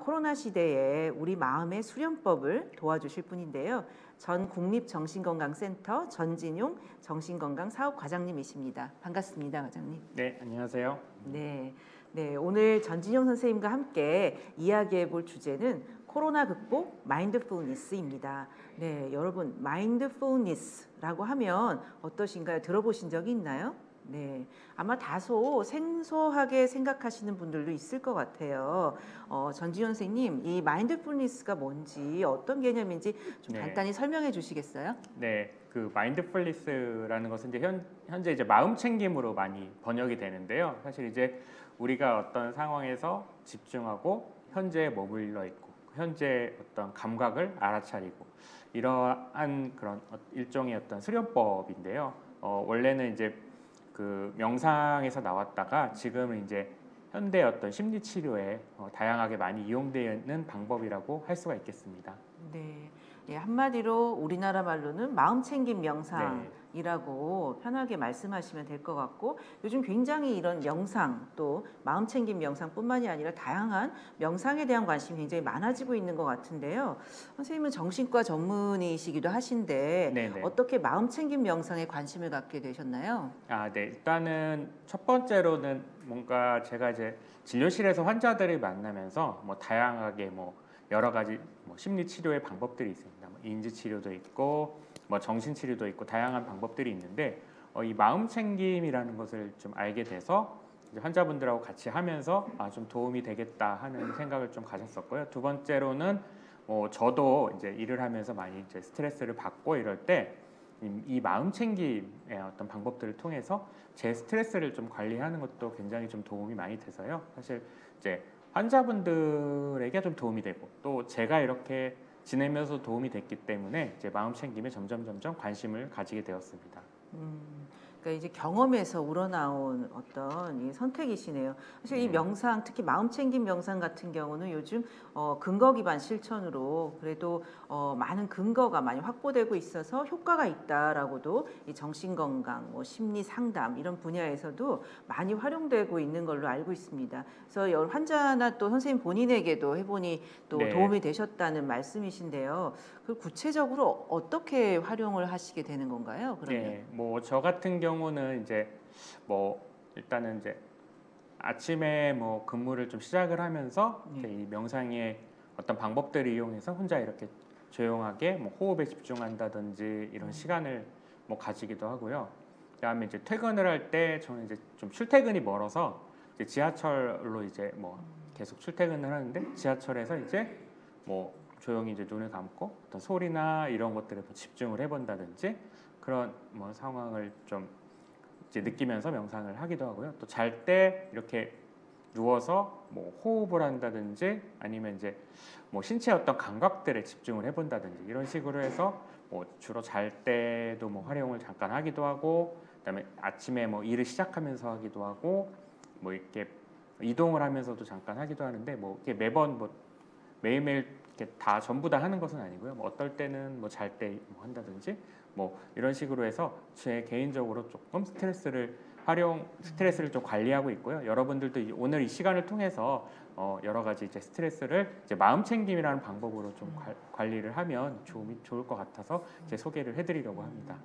코로나 시대에 우리 마음의 수련법을 도와주실 분인데요. 전 국립정신건강센터 전진용 정신건강사업과장님이십니다. 반갑습니다, 과장님. 네, 안녕하세요. 네, 오늘 전진용 선생님과 함께 이야기해 볼 주제는 코로나 극복 마인드풀니스입니다. 네, 여러분 마인드풀니스라고 하면 어떠신가요? 들어보신 적이 있나요? 네, 아마 다소 생소하게 생각하시는 분들도 있을 것 같아요. 전지현 선생님, 이 마인드풀니스가 뭔지 어떤 개념인지 좀 간단히 설명해 주시겠어요? 네, 그 마인드풀니스라는 것은 이제 현재 이제 마음 챙김으로 많이 번역이 되는데요. 사실 이제 우리가 어떤 상황에서 집중하고 현재에 머물러 있고 현재 어떤 감각을 알아차리고 이러한 그런 일종의 어떤 수련법인데요. 원래는 이제 그 명상에서 나왔다가 지금은 이제 현대 어떤 심리 치료에 다양하게 많이 이용되는 방법이라고 할 수가 있겠습니다. 네, 예, 한마디로 우리나라 말로는 마음챙김 명상이라고 편하게 말씀하시면 될 것 같고, 요즘 굉장히 이런 명상 또 마음챙김 명상뿐만이 아니라 다양한 명상에 대한 관심이 굉장히 많아지고 있는 것 같은데요. 선생님은 정신과 전문의시기도 하신데 네네. 어떻게 마음챙김 명상에 관심을 갖게 되셨나요? 네. 일단은 첫 번째로는 뭔가 제가 이제 진료실에서 환자들을 만나면서 뭐 다양하게 뭐 여러 가지 뭐 심리 치료의 방법들이 있습니다. 뭐 인지 치료도 있고 뭐 정신 치료도 있고 다양한 방법들이 있는데 이 마음 챙김이라는 것을 좀 알게 돼서 이제 환자분들하고 같이 하면서 좀 도움이 되겠다 하는 생각을 좀 가졌었고요. 두 번째로는 저도 이제 일을 하면서 많이 이제 스트레스를 받고 이럴 때 이 마음 챙김의 어떤 방법들을 통해서 제 스트레스를 좀 관리하는 것도 굉장히 좀 도움이 많이 돼서요. 사실 이제 환자분들에게 좀 도움이 되고 또 제가 이렇게 지내면서 도움이 됐기 때문에 이제 마음 챙김에 점점 관심을 가지게 되었습니다. 그러니까 이제 경험에서 우러나온 어떤 이 선택이시네요. 사실 이 네. 명상, 특히 마음챙김 명상 같은 경우는 요즘 근거 기반 실천으로 그래도 많은 근거가 많이 확보되고 있어서 효과가 있다라고도 이 정신건강, 뭐 심리 상담 이런 분야에서도 많이 활용되고 있는 걸로 알고 있습니다. 그래서 여러 환자나 또 선생님 본인에게도 해보니 또 네. 도움이 되셨다는 말씀이신데요. 그 구체적으로 어떻게 활용을 하시게 되는 건가요? 그러면? 네, 뭐 저 같은 경우는 이제 뭐 일단은 이제 아침에 뭐 근무를 좀 시작을 하면서 이렇게 이 명상의 어떤 방법들을 이용해서 혼자 이렇게 조용하게 뭐 호흡에 집중한다든지 이런 시간을 뭐 가지기도 하고요. 그다음에 이제 퇴근을 할 때 저는 이제 좀 출퇴근이 멀어서 이제 지하철로 이제 뭐 계속 출퇴근을 하는데 지하철에서 이제 뭐 조용히 이제 눈을 감고 어떤 소리나 이런 것들에 뭐 집중을 해본다든지 그런 뭐 상황을 좀 이제 느끼면서 명상을 하기도 하고요. 또 잘 때 이렇게 누워서 뭐 호흡을 한다든지 아니면 이제 뭐 신체의 어떤 감각들에 집중을 해본다든지 이런 식으로 해서 뭐 주로 잘 때도 뭐 활용을 잠깐 하기도 하고 그다음에 아침에 뭐 일을 시작하면서 하기도 하고 뭐 이렇게 이동을 하면서도 잠깐 하기도 하는데 뭐 이렇게 매번 뭐 매일매일 이렇게 다 전부 다 하는 것은 아니고요. 뭐 어떨 때는 뭐 잘 때 뭐 한다든지 뭐 이런 식으로 해서 제 개인적으로 조금 스트레스를 좀 관리하고 있고요. 여러분들도 오늘 이 시간을 통해서 여러 가지 이제 스트레스를 이제 마음 챙김이라는 방법으로 좀 관리를 하면 좋을 것 같아서 제 소개를 해드리려고 합니다.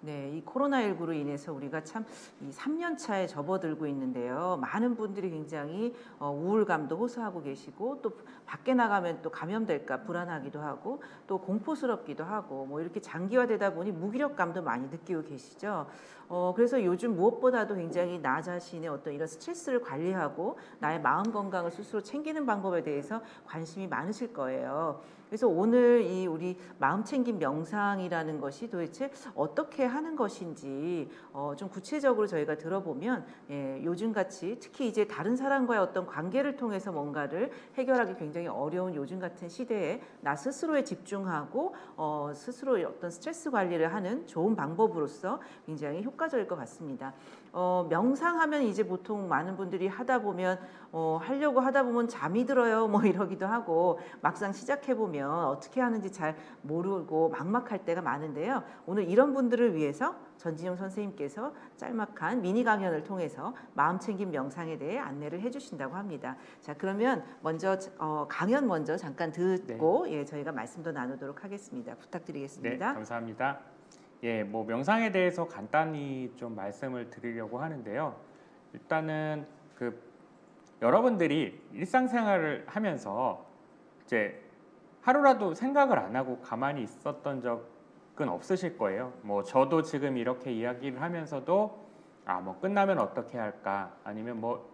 네, 이 코로나19로 인해서 우리가 참 이 3년 차에 접어들고 있는데요. 많은 분들이 굉장히 우울감도 호소하고 계시고 또 밖에 나가면 또 감염될까 불안하기도 하고 또 공포스럽기도 하고 뭐 이렇게 장기화되다 보니 무기력감도 많이 느끼고 계시죠. 그래서 요즘 무엇보다도 굉장히 나 자신의 어떤 이런 스트레스를 관리하고 나의 마음 건강을 스스로 챙기는 방법에 대해서 관심이 많으실 거예요. 그래서 오늘 이 우리 마음챙김 명상이라는 것이 도대체 어떻게 하는 것인지 좀 구체적으로 저희가 들어보면 요즘같이 특히 이제 다른 사람과의 어떤 관계를 통해서 뭔가를 해결하기 굉장히 어려운 요즘 같은 시대에 나 스스로에 집중하고 스스로의 어떤 스트레스 관리를 하는 좋은 방법으로서 굉장히 효과적일 것 같습니다. 명상하면 이제 보통 많은 분들이 하다 보면 하려고 하다 보면 잠이 들어요 뭐 이러기도 하고 막상 시작해 보면 어떻게 하는지 잘 모르고 막막할 때가 많은데요. 오늘 이런 분들을 위해서 전진용 선생님께서 짤막한 미니 강연을 통해서 마음챙김 명상에 대해 안내를 해주신다고 합니다. 자, 그러면 먼저 강연 먼저 잠깐 듣고 예, 저희가 말씀도 나누도록 하겠습니다. 네, 부탁드리겠습니다. 감사합니다. 예, 뭐 명상에 대해서 간단히 좀 말씀을 드리려고 하는데요. 일단은 여러분들이 일상생활을 하면서 이제 하루라도 생각을 안 하고 가만히 있었던 적은 없으실 거예요. 뭐 저도 지금 이렇게 이야기를 하면서도 뭐 끝나면 어떻게 할까, 아니면 뭐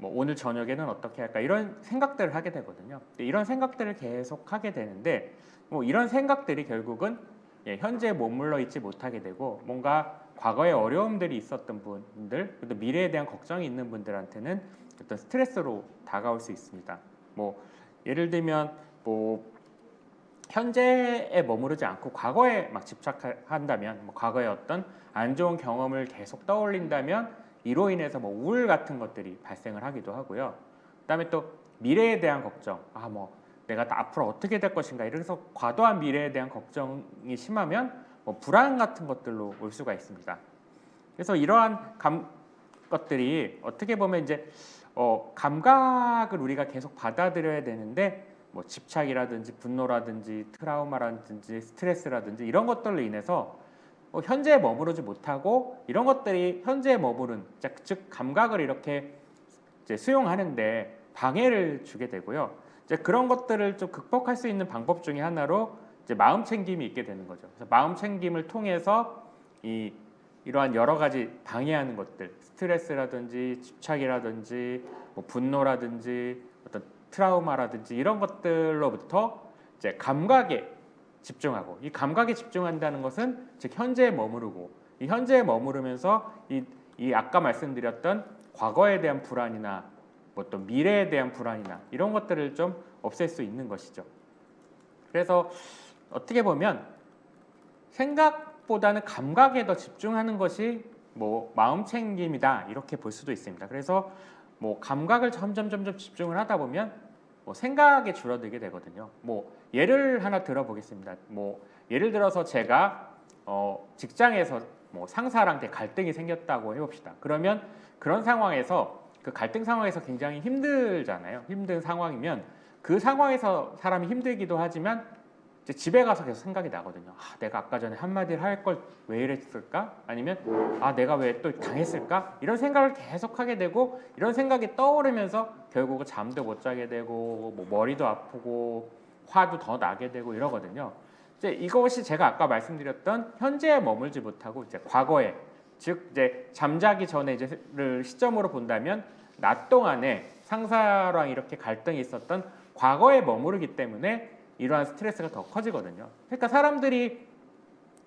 오늘 저녁에는 어떻게 할까, 이런 생각들을 하게 되거든요. 이런 생각들을 계속 하게 되는데 뭐 이런 생각들이 결국은 현재에 머물러 있지 못하게 되고 뭔가 과거에 어려움들이 있었던 분들, 또 미래에 대한 걱정이 있는 분들한테는 어떤 스트레스로 다가올 수 있습니다. 뭐 예를 들면 뭐 현재에 머무르지 않고 과거에 막 집착한다면, 뭐 과거의 어떤 안 좋은 경험을 계속 떠올린다면 이로 인해서 뭐 우울 같은 것들이 발생을 하기도 하고요. 그다음에 또 미래에 대한 걱정, 뭐 내가 앞으로 어떻게 될 것인가, 이래서 과도한 미래에 대한 걱정이 심하면 뭐 불안 같은 것들로 올 수가 있습니다. 그래서 이러한 것들이 어떻게 보면 이제 감각을 우리가 계속 받아들여야 되는데 뭐 집착이라든지 분노라든지 트라우마라든지 스트레스라든지 이런 것들로 인해서 현재에 머무르지 못하고 이런 것들이 현재에 머무른, 즉 감각을 이렇게 이제 수용하는데 방해를 주게 되고요. 이제 그런 것들을 좀 극복할 수 있는 방법 중에 하나로 이제 마음 챙김이 있게 되는 거죠. 그래서 마음 챙김을 통해서 이러한 여러 가지 방해하는 것들, 스트레스라든지 집착이라든지 뭐 분노라든지 어떤 트라우마라든지 이런 것들로부터 이제 감각에 집중하고, 이 감각에 집중한다는 것은 즉 현재에 머무르고, 이 현재에 머무르면서 이 아까 말씀드렸던 과거에 대한 불안이나 뭐 또 미래에 대한 불안이나 이런 것들을 좀 없앨 수 있는 것이죠. 그래서 어떻게 보면 생각보다는 감각에 더 집중하는 것이 뭐 마음 챙김이다, 이렇게 볼 수도 있습니다. 그래서 뭐 감각을 점점 집중을 하다 보면 뭐 생각이 줄어들게 되거든요. 뭐 예를 하나 들어보겠습니다. 뭐 예를 들어서 제가 직장에서 뭐 상사랑 갈등이 생겼다고 해봅시다. 그러면 그런 상황에서, 그 갈등 상황에서 굉장히 힘들잖아요. 힘든 상황이면 그 상황에서 사람이 힘들기도 하지만 이제 집에 가서 계속 생각이 나거든요. 내가 아까 전에 한마디를 할 걸 왜 이랬을까? 아니면 내가 왜 또 당했을까? 이런 생각을 계속 하게 되고, 이런 생각이 떠오르면서 결국은 잠도 못 자게 되고 뭐 머리도 아프고 화도 더 나게 되고 이러거든요. 이제 이것이 제가 아까 말씀드렸던 현재에 머물지 못하고 이제 과거에, 즉 이제 잠자기 전에 이제를 시점으로 본다면 낮 동안에 상사랑 이렇게 갈등이 있었던 과거에 머무르기 때문에 이러한 스트레스가 더 커지거든요. 그러니까 사람들이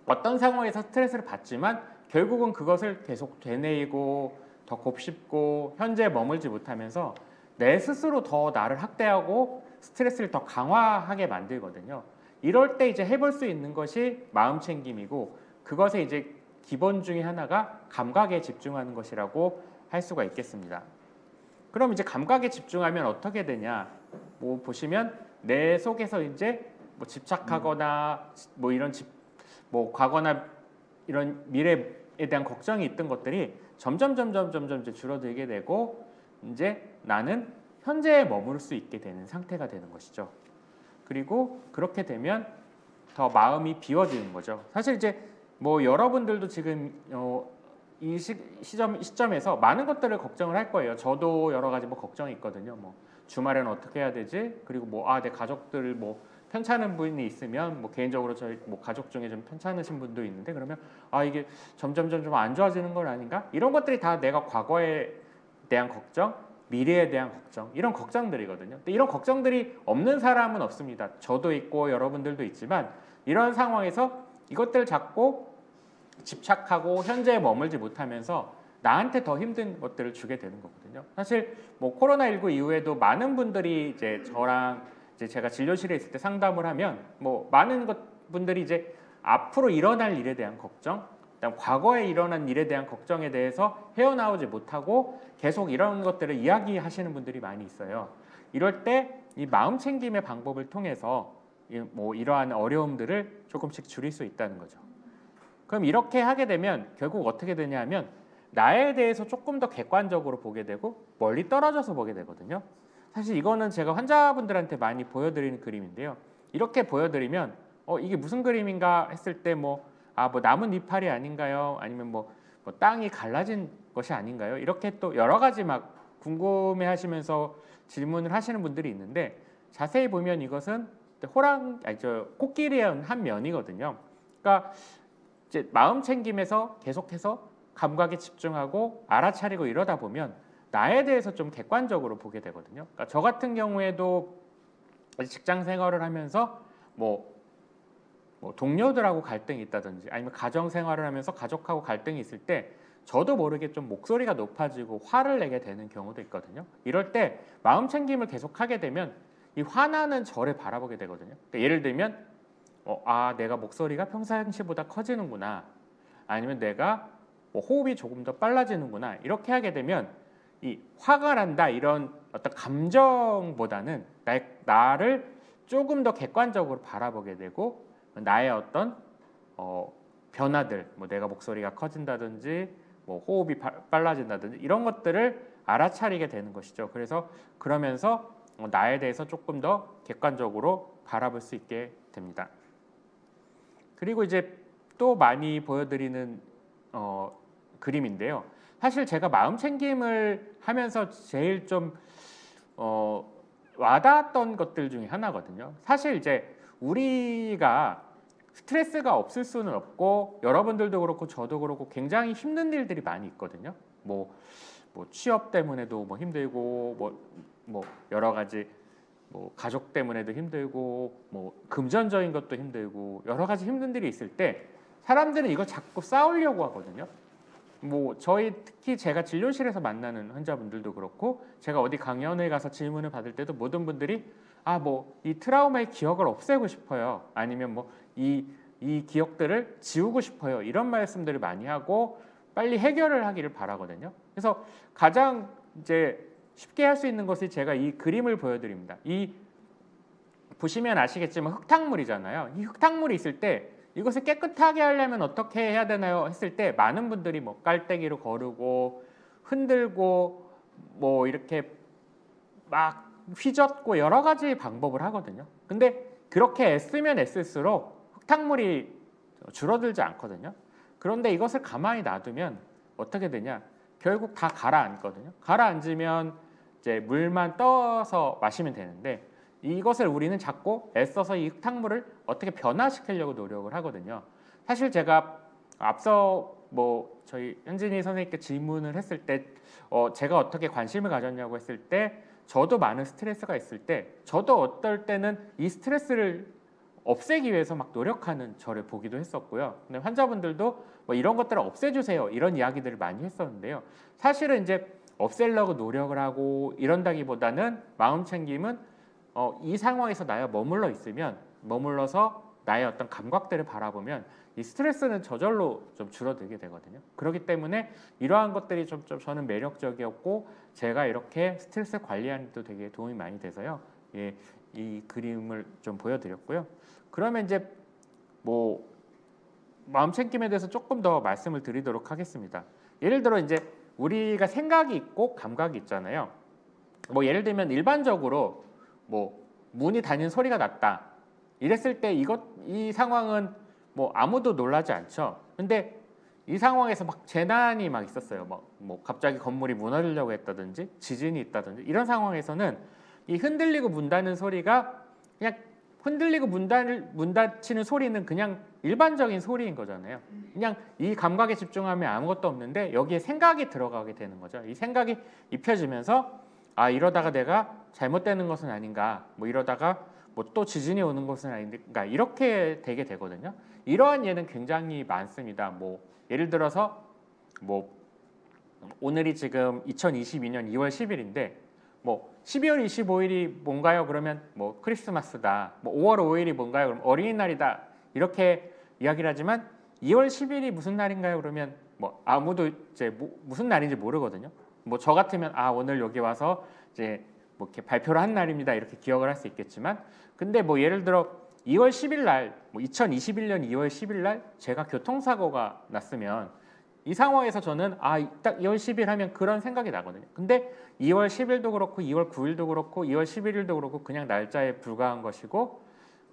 어떤 상황에서 스트레스를 받지만 결국은 그것을 계속 되뇌이고 더 곱씹고 현재에 머물지 못하면서 내 스스로 더 나를 학대하고 스트레스를 더 강화하게 만들거든요. 이럴 때 이제 해볼 수 있는 것이 마음 챙김이고, 그것의 이제 기본 중에 하나가 감각에 집중하는 것이라고 할 수가 있겠습니다. 그럼 이제 감각에 집중하면 어떻게 되냐? 뭐 보시면 내 속에서 이제 뭐 집착하거나 뭐 이런 뭐 과거나 이런 미래에 대한 걱정이 있던 것들이 점점 이제 줄어들게 되고, 이제 나는 현재에 머무를 수 있게 되는 상태가 되는 것이죠. 그리고 그렇게 되면 더 마음이 비워지는 거죠. 사실 이제 뭐 여러분들도 지금 이 시점에서 많은 것들을 걱정을 할 거예요. 저도 여러 가지 뭐 걱정이 있거든요. 뭐 주말에는 어떻게 해야 되지? 그리고 뭐 내 가족들 뭐 편찮은 분이 있으면 뭐 개인적으로 저희 뭐 가족 중에 좀 편찮으신 분도 있는데, 그러면 이게 점점 좀 안 좋아지는 건 아닌가? 이런 것들이 다 내가 과거에 대한 걱정, 미래에 대한 걱정, 이런 걱정들이거든요. 근데 이런 걱정들이 없는 사람은 없습니다. 저도 있고 여러분들도 있지만, 이런 상황에서 이것들을 잡고 집착하고 현재에 머물지 못하면서 나한테 더 힘든 것들을 주게 되는 거거든요. 사실 뭐 코로나19 이후에도 많은 분들이 이제 저랑 이제 제가 진료실에 있을 때 상담을 하면 뭐 많은 분들이 이제 앞으로 일어날 일에 대한 걱정, 일단 과거에 일어난 일에 대한 걱정에 대해서 헤어나오지 못하고 계속 이런 것들을 이야기하시는 분들이 많이 있어요. 이럴 때 이 마음 챙김의 방법을 통해서 뭐 이러한 어려움들을 조금씩 줄일 수 있다는 거죠. 그럼 이렇게 하게 되면 결국 어떻게 되냐면 나에 대해서 조금 더 객관적으로 보게 되고 멀리 떨어져서 보게 되거든요. 사실 이거는 제가 환자분들한테 많이 보여드리는 그림인데요. 이렇게 보여드리면 이게 무슨 그림인가 했을 때 뭐 나뭇 이파리 아닌가요? 아니면 뭐 땅이 갈라진 것이 아닌가요? 이렇게 또 여러 가지 막 궁금해하시면서 질문을 하시는 분들이 있는데 자세히 보면 이것은 코끼리의 한 면이거든요. 그러니까 이제 마음 챙김에서 계속해서 감각에 집중하고 알아차리고 이러다 보면 나에 대해서 좀 객관적으로 보게 되거든요. 그러니까 저 같은 경우에도 직장 생활을 하면서 뭐 동료들하고 갈등이 있다든지 아니면 가정 생활을 하면서 가족하고 갈등이 있을 때 저도 모르게 좀 목소리가 높아지고 화를 내게 되는 경우도 있거든요. 이럴 때 마음 챙김을 계속 하게 되면 이 화나는 저를 바라보게 되거든요. 그러니까 예를 들면 내가 목소리가 평상시보다 커지는구나, 아니면 내가 호흡이 조금 더 빨라지는구나, 이렇게 하게 되면 이 화가 난다 이런 어떤 감정보다는 나를 조금 더 객관적으로 바라보게 되고 나의 어떤 변화들, 내가 목소리가 커진다든지 호흡이 빨라진다든지 이런 것들을 알아차리게 되는 것이죠. 그래서 그러면서 나에 대해서 조금 더 객관적으로 바라볼 수 있게 됩니다. 그리고 이제 또 많이 보여드리는 그림인데요. 사실 제가 마음 챙김을 하면서 제일 좀 와닿았던 것들 중에 하나거든요. 사실 이제 우리가 스트레스가 없을 수는 없고 여러분들도 그렇고 저도 그렇고 굉장히 힘든 일들이 많이 있거든요. 뭐 취업 때문에도 힘들고 여러 가지 가족 때문에도 힘들고 금전적인 것도 힘들고 여러 가지 힘든 일이 있을 때 사람들은 이걸 자꾸 쌓으려고 하거든요. 특히 제가 진료실에서 만나는 환자분들도 그렇고 제가 어디 강연을 가서 질문을 받을 때도 모든 분들이 이 트라우마의 기억을 없애고 싶어요. 아니면 이 기억들을 지우고 싶어요. 이런 말씀들을 많이 하고 빨리 해결을 하기를 바라거든요. 그래서 가장 이제 쉽게 할 수 있는 것이 제가 이 그림을 보여드립니다. 이 보시면 아시겠지만 흙탕물이잖아요. 이 흙탕물이 있을 때 이것을 깨끗하게 하려면 어떻게 해야 되나요? 했을 때 많은 분들이 깔때기로 거르고 흔들고 이렇게 막 휘젓고 여러 가지 방법을 하거든요. 근데 그렇게 애쓰면 애쓸수록 흙탕물이 줄어들지 않거든요. 그런데 이것을 가만히 놔두면 어떻게 되냐? 결국 다 가라앉거든요. 가라앉으면 이제 물만 떠서 마시면 되는데 이것을 우리는 자꾸 애써서 이 흙탕물을 어떻게 변화시키려고 노력을 하거든요. 사실 제가 앞서 저희 현진이 선생님께 질문을 했을 때 제가 어떻게 관심을 가졌냐고 했을 때 저도 많은 스트레스가 있을 때 저도 어떨 때는 이 스트레스를 없애기 위해서 막 노력하는 저를 보기도 했었고요. 근데 환자분들도 이런 것들을 없애주세요 이런 이야기들을 많이 했었는데요. 사실은 이제 없애려고 노력을 하고 이런다기보다는 마음 챙김은 이 상황에서 나와 머물러서 나의 어떤 감각들을 바라보면 이 스트레스는 저절로 좀 줄어들게 되거든요. 그렇기 때문에 이러한 것들이 좀 저는 매력적이었고 제가 이렇게 스트레스 관리하는 데도 되게 도움이 많이 돼서요. 이 그림을 좀 보여드렸고요. 그러면 이제 마음 챙김에 대해서 조금 더 말씀을 드리도록 하겠습니다. 예를 들어 이제 우리가 생각이 있고 감각이 있잖아요. 예를 들면 일반적으로 문이 닫는 소리가 났다. 이랬을 때 이 상황은 아무도 놀라지 않죠. 근데 이 상황에서 재난이 있었어요. 갑자기 건물이 무너지려고 했다든지 지진이 있다든지 이런 상황에서는 이 흔들리고 문 닫는 소리가 그냥 흔들리고 문 닫히는 소리는 그냥 일반적인 소리인 거잖아요. 그냥 이 감각에 집중하면 아무것도 없는데 여기에 생각이 들어가게 되는 거죠. 이 생각이 입혀지면서 이러다가 내가 잘못되는 것은 아닌가, 이러다가 또 지진이 오는 것은 아닌가 이렇게 되게 되거든요. 이러한 예는 굉장히 많습니다. 예를 들어서 오늘이 지금 2022년 2월 10일인데 12월 25일이 뭔가요? 그러면 크리스마스다. 5월 5일이 뭔가요? 그럼 어린이날이다. 이렇게 이야기를 하지만 2월 10일이 무슨 날인가요? 그러면 뭐 아무도 이제 무슨 날인지 모르거든요. 뭐 저 같으면 아 오늘 여기 와서 이제 뭐 이렇게 발표를 한 날입니다. 이렇게 기억을 할 수 있겠지만, 근데 뭐 예를 들어 2월 10일 날, 뭐 2021년 2월 10일 날 제가 교통사고가 났으면 이 상황에서 저는 아 딱 2월 10일 하면 그런 생각이 나거든요. 근데 2월 10일도 그렇고 2월 9일도 그렇고 2월 11일도 그렇고 그냥 날짜에 불과한 것이고,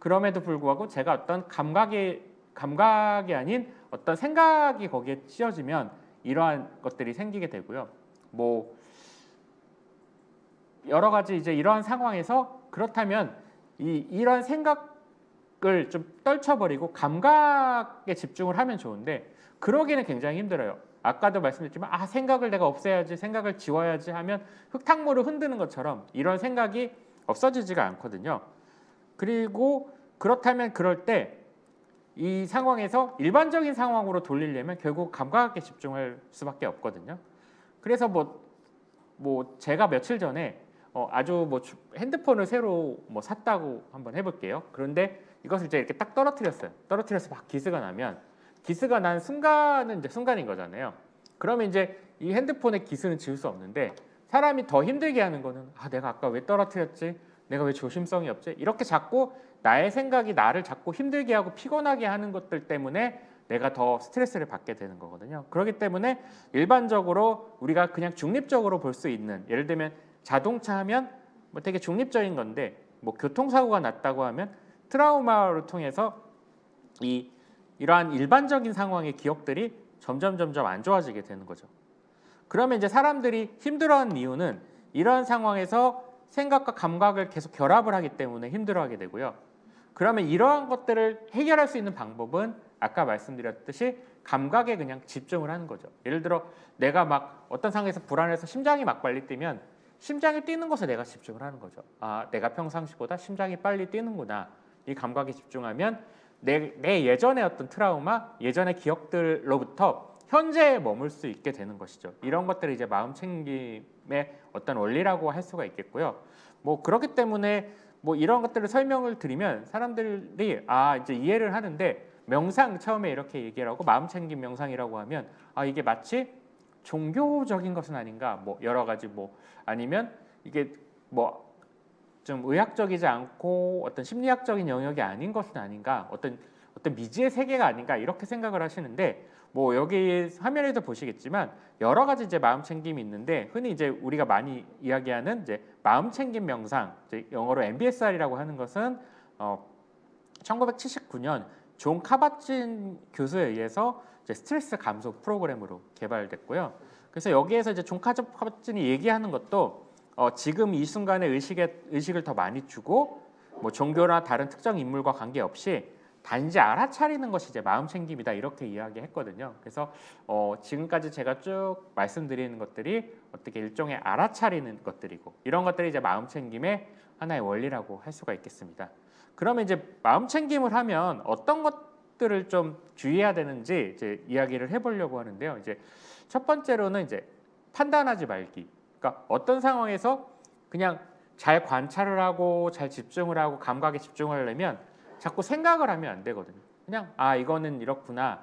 그럼에도 불구하고 제가 어떤 감각이 아닌 어떤 생각이 거기에 씌어지면 이러한 것들이 생기게 되고요. 뭐 여러 가지 이제 이러한 상황에서 그렇다면 이런 생각을 좀 떨쳐버리고 감각에 집중을 하면 좋은데, 그러기는 굉장히 힘들어요. 아까도 말씀드렸지만 아 생각을 내가 없애야지, 생각을 지워야지 하면 흙탕물을 흔드는 것처럼 이런 생각이 없어지지가 않거든요. 그리고 그렇다면 그럴 때 이 상황에서 일반적인 상황으로 돌리려면 결국 감각에 집중할 수밖에 없거든요. 그래서 뭐 제가 며칠 전에 아주 뭐 핸드폰을 새로 뭐 샀다고 한번 해볼게요. 그런데 이것을 이제 이렇게 딱 떨어뜨렸어요. 떨어뜨려서 막 기스가 나면, 기스가 난 순간은 이제 순간인 거잖아요. 그러면 이제 이 핸드폰의 기스는 지울 수 없는데, 사람이 더 힘들게 하는 거는 아 내가 아까 왜 떨어뜨렸지? 내가 왜 조심성이 없지? 이렇게 자꾸 나의 생각이 나를 자꾸 힘들게 하고 피곤하게 하는 것들 때문에 내가 더 스트레스를 받게 되는 거거든요. 그렇기 때문에 일반적으로 우리가 그냥 중립적으로 볼 수 있는, 예를 들면 자동차 하면 뭐 되게 중립적인 건데, 뭐 교통사고가 났다고 하면 트라우마를 통해서 이러한 일반적인 상황의 기억들이 점점 안 좋아지게 되는 거죠. 그러면 이제 사람들이 힘들어하는 이유는 이러한 상황에서 생각과 감각을 계속 결합을 하기 때문에 힘들어하게 되고요. 그러면 이러한 것들을 해결할 수 있는 방법은 아까 말씀드렸듯이 감각에 그냥 집중을 하는 거죠. 예를 들어 내가 막 어떤 상황에서 불안해서 심장이 막 빨리 뛰면 심장이 뛰는 것에 내가 집중을 하는 거죠. 아, 내가 평상시보다 심장이 빨리 뛰는구나. 이 감각에 집중하면 내 예전의 어떤 트라우마, 예전의 기억들로부터 현재에 머물 수 있게 되는 것이죠. 이런 것들이 이제 마음 챙김의 어떤 원리라고 할 수가 있겠고요. 뭐 그렇기 때문에 뭐 이런 것들을 설명을 드리면 사람들이 아 이제 이해를 하는데, 명상 처음에 이렇게 얘기를 하고 마음 챙김 명상이라고 하면 아 이게 마치 종교적인 것은 아닌가, 뭐 여러 가지 뭐 아니면 이게 뭐 좀 의학적이지 않고 어떤 심리학적인 영역이 아닌 것은 아닌가, 어떤 미지의 세계가 아닌가 이렇게 생각을 하시는데, 뭐 여기 화면에도 보시겠지만 여러 가지 이제 마음 챙김이 있는데, 흔히 이제 우리가 많이 이야기하는 이제 마음 챙김 명상, 이제 영어로 MBSR이라고 하는 것은 1979년 존 카바진 교수에 의해서 이제 스트레스 감소 프로그램으로 개발됐고요. 그래서 여기에서 이제 존 카바진이 얘기하는 것도 지금 이 순간에 의식을 더 많이 주고 뭐 종교나 다른 특정 인물과 관계없이 단지 알아차리는 것이 이제 마음 챙김이다, 이렇게 이야기했거든요. 그래서 지금까지 제가 쭉 말씀드리는 것들이 어떻게 일종의 알아차리는 것들이고, 이런 것들이 이제 마음 챙김의 하나의 원리라고 할 수가 있겠습니다. 그러면 이제 마음 챙김을 하면 어떤 것들을 좀 주의해야 되는지 이제 이야기를 해보려고 하는데요. 이제 첫 번째로는 이제 판단하지 말기. 그러니까 어떤 상황에서 그냥 잘 관찰을 하고 잘 집중을 하고 감각에 집중하려면 자꾸 생각을 하면 안 되거든요. 그냥 아 이거는 이렇구나,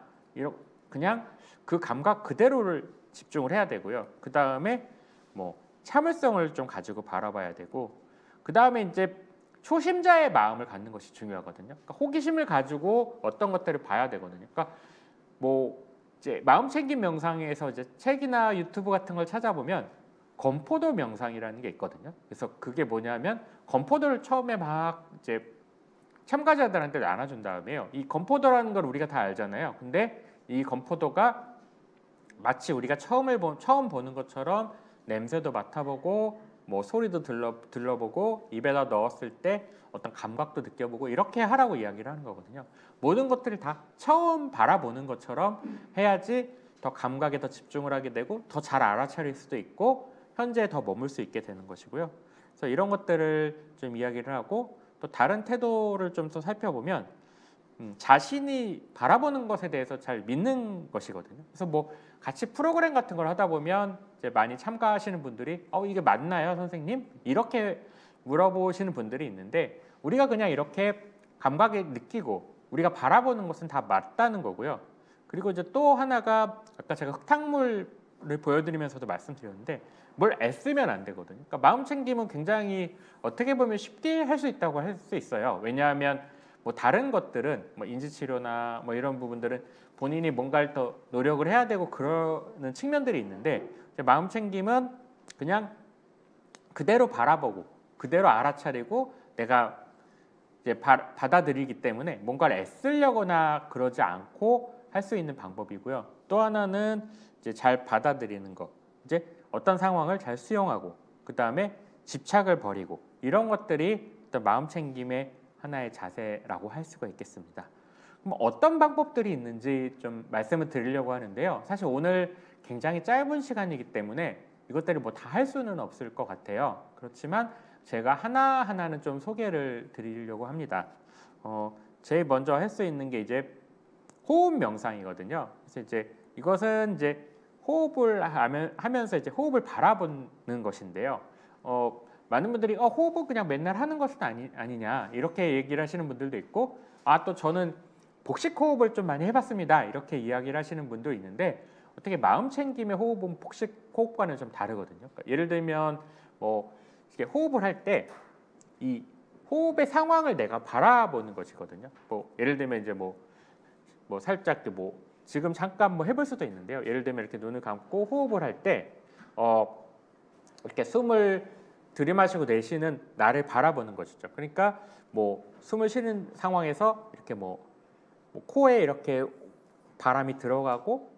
그냥 그 감각 그대로를 집중을 해야 되고요. 그 다음에 뭐 참을성을 좀 가지고 바라봐야 되고, 그 다음에 이제 초심자의 마음을 갖는 것이 중요하거든요. 그러니까 호기심을 가지고 어떤 것들을 봐야 되거든요. 그러니까 뭐 이제 마음 챙김 명상에서 이제 책이나 유튜브 같은 걸 찾아보면 건포도 명상이라는 게 있거든요. 그래서 그게 뭐냐면 건포도를 처음에 막 이제 참가자들한테 나눠준 다음에요. 이 건포도라는 걸 우리가 다 알잖아요. 근데 이 건포도가 마치 우리가 처음 보는 것처럼 냄새도 맡아보고 뭐 소리도 들러보고 입에다 넣었을 때 어떤 감각도 느껴보고 이렇게 하라고 이야기를 하는 거거든요. 모든 것들을 다 처음 바라보는 것처럼 해야지 더 감각에 더 집중을 하게 되고 더 잘 알아차릴 수도 있고 현재에 더 머물 수 있게 되는 것이고요. 그래서 이런 것들을 좀 이야기를 하고, 또 다른 태도를 좀 더 살펴보면 자신이 바라보는 것에 대해서 잘 믿는 것이거든요. 그래서 뭐 같이 프로그램 같은 걸 하다 보면 이제 많이 참가하시는 분들이 이게 맞나요, 선생님? 이렇게 물어보시는 분들이 있는데, 우리가 그냥 이렇게 감각에 느끼고 우리가 바라보는 것은 다 맞다는 거고요. 그리고 이제 또 하나가 아까 제가 흙탕물을 보여드리면서도 말씀드렸는데 뭘 애쓰면 안 되거든요. 그러니까 마음 챙김은 굉장히 어떻게 보면 쉽게 할 수 있다고 할 수 있어요. 왜냐하면 뭐 다른 것들은 뭐 인지치료나 뭐 이런 부분들은 본인이 뭔가를 더 노력을 해야 되고 그러는 측면들이 있는데 마음 챙김은 그냥 그대로 바라보고 그대로 알아차리고 내가 이제 받아들이기 때문에 뭔가를 애쓰려거나 그러지 않고 할 수 있는 방법이고요. 또 하나는 이제 잘 받아들이는 거. 이제 어떤 상황을 잘 수용하고 그 다음에 집착을 버리고 이런 것들이 어떤 마음 챙김의 하나의 자세라고 할 수가 있겠습니다. 그럼 어떤 방법들이 있는지 좀 말씀을 드리려고 하는데요. 사실 오늘 굉장히 짧은 시간이기 때문에 이것들을 뭐 다 할 수는 없을 것 같아요. 그렇지만 제가 하나하나는 좀 소개를 드리려고 합니다. 제일 먼저 할 수 있는 게 이제 호흡 명상이거든요. 그래서 이제 이것은 이제 호흡을 하면서 이제 호흡을 바라보는 것인데요. 많은 분들이 호흡은 그냥 맨날 하는 것은 아니냐 이렇게 얘기를 하시는 분들도 있고 또 저는 복식 호흡을 좀 많이 해봤습니다 이렇게 이야기를 하시는 분도 있는데 어떻게 마음 챙김의 호흡은 복식 호흡과는 좀 다르거든요. 그러니까 예를 들면 뭐 이렇게 호흡을 할 때 이 호흡의 상황을 내가 바라보는 것이거든요. 뭐 예를 들면 이제 뭐 살짝 뭐 지금 잠깐 뭐 해볼 수도 있는데요. 예를 들면 이렇게 눈을 감고 호흡을 할 때 이렇게 숨을 들이마시고 내쉬는 나를 바라보는 것이죠. 그러니까 뭐 숨을 쉬는 상황에서 이렇게 뭐 코에 이렇게 바람이 들어가고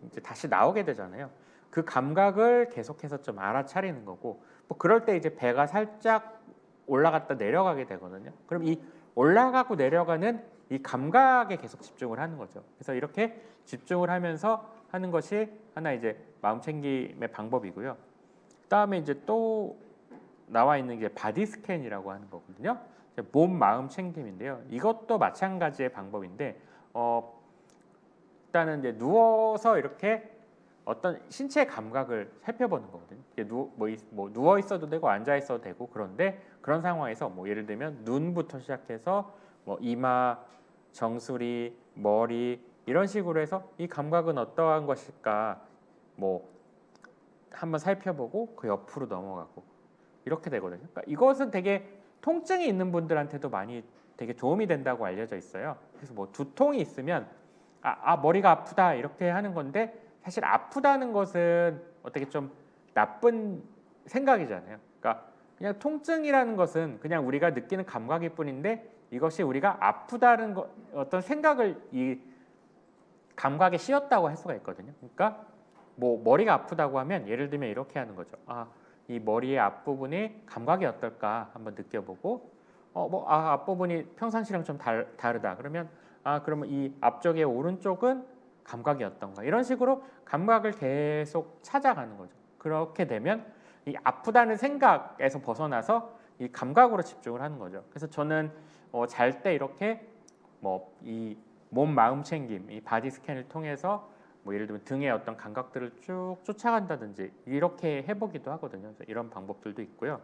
이제 다시 나오게 되잖아요. 그 감각을 계속해서 좀 알아차리는 거고 뭐 그럴 때 이제 배가 살짝 올라갔다 내려가게 되거든요. 그럼 이 올라가고 내려가는 이 감각에 계속 집중을 하는 거죠. 그래서 이렇게 집중을 하면서 하는 것이 하나 이제 마음 챙김의 방법이고요. 그다음에 이제 또 나와 있는 게 바디 스캔이라고 하는 거거든요. 몸 마음 챙김인데요. 이것도 마찬가지의 방법인데 일단은 이제 누워서 이렇게 어떤 신체 감각을 살펴보는 거거든요. 누워 있어도 되고 앉아 있어도 되고 그런데 그런 상황에서 뭐 예를 들면 눈부터 시작해서 뭐 이마, 정수리, 머리 이런 식으로 해서 이 감각은 어떠한 것일까 뭐 한번 살펴보고 그 옆으로 넘어가고 이렇게 되거든요. 그러니까 이것은 되게 통증이 있는 분들한테도 많이 되게 도움이 된다고 알려져 있어요. 그래서 뭐 두통이 있으면 머리가 아프다 이렇게 하는 건데 사실 아프다는 것은 어떻게 좀 나쁜 생각이잖아요. 그러니까 그냥 통증이라는 것은 그냥 우리가 느끼는 감각일 뿐인데 이것이 우리가 아프다는 어떤 생각을 이 감각에 씌웠다고 할 수가 있거든요. 그러니까 뭐 머리가 아프다고 하면 예를 들면 이렇게 하는 거죠. 이 머리의 앞부분이 감각이 어떨까 한번 느껴보고 앞부분이 평상시랑 좀 다르다. 그러면 그러면 이 앞쪽의 오른쪽은 감각이 어떤가 이런 식으로 감각을 계속 찾아가는 거죠. 그렇게 되면 이 아프다는 생각에서 벗어나서 이 감각으로 집중을 하는 거죠. 그래서 저는 잘 때 이렇게 뭐 이 몸 마음 챙김, 이 바디 스캔을 통해서 뭐 예를 들면 등의 어떤 감각들을 쭉 쫓아간다든지 이렇게 해보기도 하거든요. 그래서 이런 방법들도 있고요.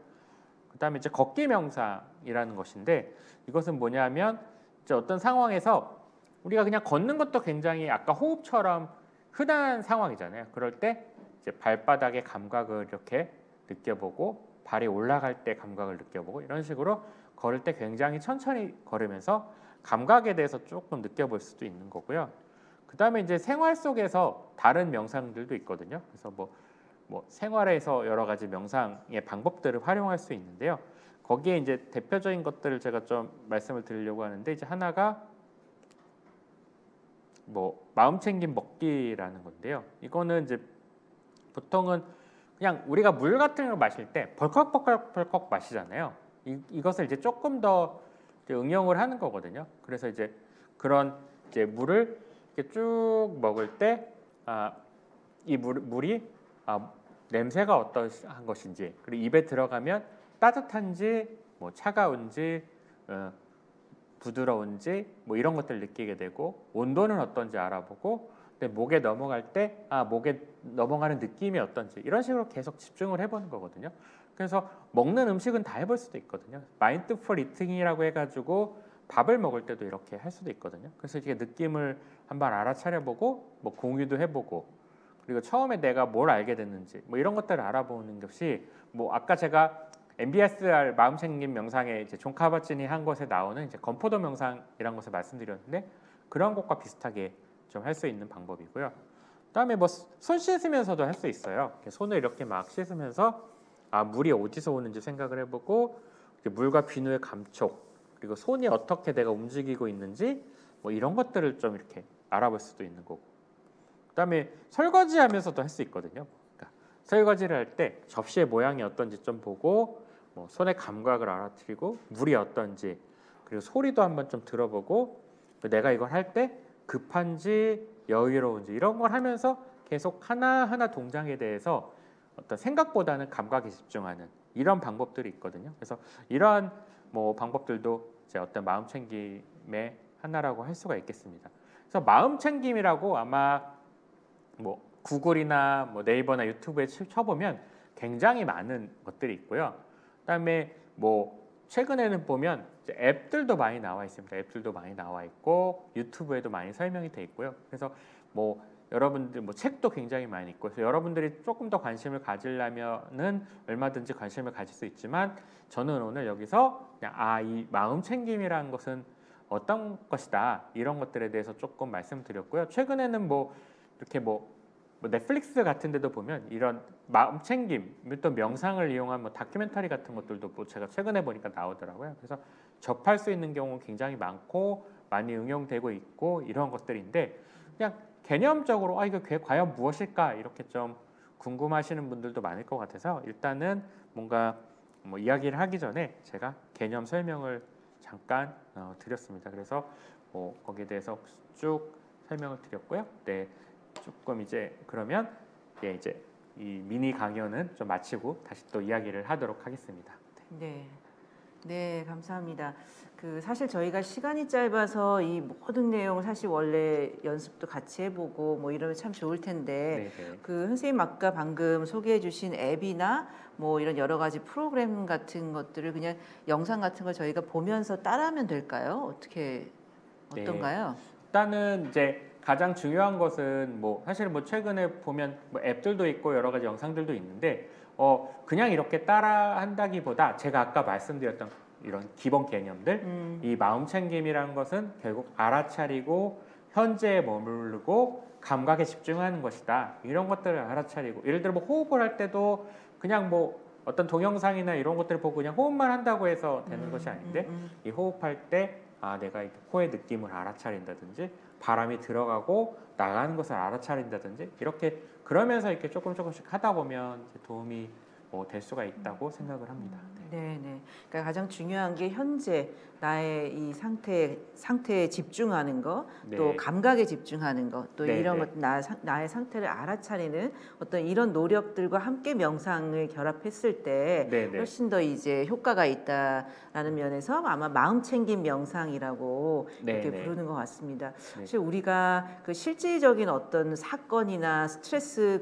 그다음에 이제 걷기 명상이라는 것인데 이것은 뭐냐면 이제 어떤 상황에서 우리가 그냥 걷는 것도 굉장히 아까 호흡처럼 흔한 상황이잖아요. 그럴 때 이제 발바닥의 감각을 이렇게 느껴보고 발이 올라갈 때 감각을 느껴보고 이런 식으로 걸을 때 굉장히 천천히 걸으면서 감각에 대해서 조금 느껴볼 수도 있는 거고요. 그다음에 이제 생활 속에서 다른 명상들도 있거든요. 그래서 뭐 생활에서 여러 가지 명상의 방법들을 활용할 수 있는데요. 거기에 이제 대표적인 것들을 제가 좀 말씀을 드리려고 하는데 이제 하나가 뭐 마음 챙김 먹기라는 건데요. 이거는 이제 보통은 그냥 우리가 물 같은 걸 마실 때 벌컥벌컥 마시잖아요. 이것을 이제 조금 더 이제 응용을 하는 거거든요. 그래서 이제 그런 이제 물을 이렇게 쭉 먹을 때 이 물이 냄새가 어떠한 것인지 그리고 입에 들어가면 따뜻한지 뭐 차가운지 부드러운지 뭐 이런 것들을 느끼게 되고 온도는 어떤지 알아보고 근데 목에 넘어갈 때 목에 넘어가는 느낌이 어떤지 이런 식으로 계속 집중을 해보는 거거든요. 그래서 먹는 음식은 다 해볼 수도 있거든요. 마인드풀 이팅이라고 해가지고 밥을 먹을 때도 이렇게 할 수도 있거든요. 그래서 이게 느낌을 한번 알아차려보고 뭐 공유도 해보고 그리고 처음에 내가 뭘 알게 됐는지 뭐 이런 것들을 알아보는 것이 뭐 아까 제가 MBSR 마음챙김 명상에 이제 존 카바치니 한 것에 나오는 이제 건포도 명상이라는 것을 말씀드렸는데 그런 것과 비슷하게 좀 할 수 있는 방법이고요. 그다음에 뭐 손 씻으면서도 할 수 있어요. 손을 이렇게 막 씻으면서 물이 어디서 오는지 생각을 해보고 물과 비누의 감촉 그리고 손이 어떻게 내가 움직이고 있는지 뭐 이런 것들을 좀 이렇게 알아볼 수도 있는 거고 그다음에 설거지하면서도 할 수 있거든요. 그러니까 설거지를 할 때 접시의 모양이 어떤지 좀 보고 뭐 손의 감각을 알아차리고 물이 어떤지 그리고 소리도 한번 좀 들어보고 내가 이걸 할 때 급한지 여유로운지 이런 걸 하면서 계속 하나하나 동작에 대해서 어떤 생각보다는 감각에 집중하는 이런 방법들이 있거든요. 그래서 이러한 뭐 방법들도 이제 어떤 마음 챙김의 하나라고 할 수가 있겠습니다. 그래서 마음 챙김이라고 아마 뭐 구글이나 뭐 네이버나 유튜브에 쳐보면 굉장히 많은 것들이 있고요. 그다음에 뭐 최근에는 보면 이제 앱들도 많이 나와 있습니다. 앱들도 많이 나와 있고 유튜브에도 많이 설명이 돼 있고요. 그래서 뭐 여러분들 뭐 책도 굉장히 많이 있고 그래서 여러분들이 조금 더 관심을 가지려면은 얼마든지 관심을 가질 수 있지만 저는 오늘 여기서 그냥 이 마음 챙김이라는 것은 어떤 것이다 이런 것들에 대해서 조금 말씀드렸고요. 최근에는 뭐 이렇게 뭐 넷플릭스 같은 데도 보면 이런 마음 챙김 또 명상을 이용한 뭐 다큐멘터리 같은 것들도 뭐 제가 최근에 보니까 나오더라고요. 그래서 접할 수 있는 경우는 굉장히 많고 많이 응용되고 있고 이런 것들인데 그냥 개념적으로 이거 과연 무엇일까 이렇게 좀 궁금하시는 분들도 많을 것 같아서 일단은 뭔가 뭐 이야기를 하기 전에 제가 개념 설명을 잠깐 드렸습니다. 그래서 뭐 거기에 대해서 쭉 설명을 드렸고요. 네, 조금 이제 그러면 이제 이 미니 강연은 좀 마치고 다시 또 이야기를 하도록 하겠습니다. 네. 네, 감사합니다. 사실 저희가 시간이 짧아서 이 모든 내용을 사실 원래 연습도 같이 해보고 뭐 이러면 참 좋을 텐데 네네. 선생님 아까 방금 소개해주신 앱이나 뭐 이런 여러 가지 프로그램 같은 것들을 그냥 영상 같은 걸 저희가 보면서 따라하면 될까요? 어떤가요? 일단은 이제 가장 중요한 것은 뭐 사실 뭐 최근에 보면 뭐 앱들도 있고 여러 가지 영상들도 있는데 그냥 이렇게 따라 한다기보다 제가 아까 말씀드렸던 이런 기본 개념들 이 마음 챙김이라는 것은 결국 알아차리고 현재에 머무르고 감각에 집중하는 것이다 이런 것들을 알아차리고 예를 들어 뭐 호흡을 할 때도 그냥 뭐 어떤 동영상이나 이런 것들을 보고 그냥 호흡만 한다고 해서 되는 것이 아닌데 이 호흡할 때 내가 이렇게 코의 느낌을 알아차린다든지 바람이 들어가고 나가는 것을 알아차린다든지 이렇게 그러면서 이렇게 조금씩 하다 보면 도움이 될 수가 있다고 생각을 합니다. 네, 네. 그러니까 가장 중요한 게 현재 나의 이 상태에 집중하는 거, 또 네. 감각에 집중하는 거, 또 네, 이런 네. 것 나의 상태를 알아차리는 어떤 이런 노력들과 함께 명상을 결합했을 때 네, 네. 훨씬 더 이제 효과가 있다라는 면에서 아마 마음 챙김 명상이라고 네, 이렇게 네. 부르는 것 같습니다. 네. 사실 우리가 실질적인 어떤 사건이나 스트레스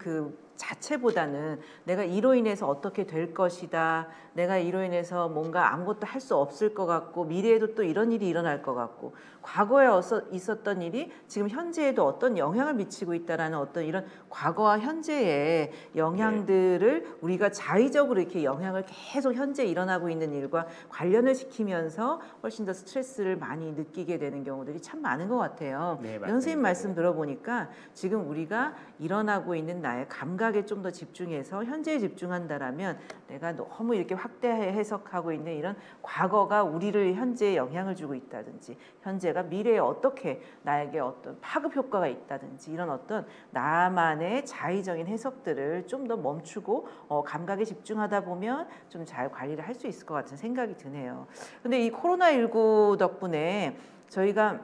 자체보다는 내가 이로 인해서 어떻게 될 것이다. 내가 이로 인해서 뭔가 아무것도 할 수 없을 것 같고 미래에도 또 이런 일이 일어날 것 같고 과거에 있었던 일이 지금 현재에도 어떤 영향을 미치고 있다라는 어떤 이런 과거와 현재의 영향들을 우리가 자의적으로 이렇게 영향을 계속 현재 일어나고 있는 일과 관련을 시키면서 훨씬 더 스트레스를 많이 느끼게 되는 경우들이 참 많은 것 같아요. 네, 맞습니다. 선생님 말씀 들어보니까 지금 우리가 일어나고 있는 나의 감각에 좀 더 집중해서 현재에 집중한다라면 내가 너무 이렇게 확대 해석하고 있는 이런 과거가 우리를 현재에 영향을 주고 있다든지 현재가 미래에 어떻게 나에게 어떤 파급 효과가 있다든지 이런 어떤 나만의 자의적인 해석들을 좀 더 멈추고 감각에 집중하다 보면 좀 잘 관리를 할 수 있을 것 같은 생각이 드네요. 근데 이 코로나19 덕분에 저희가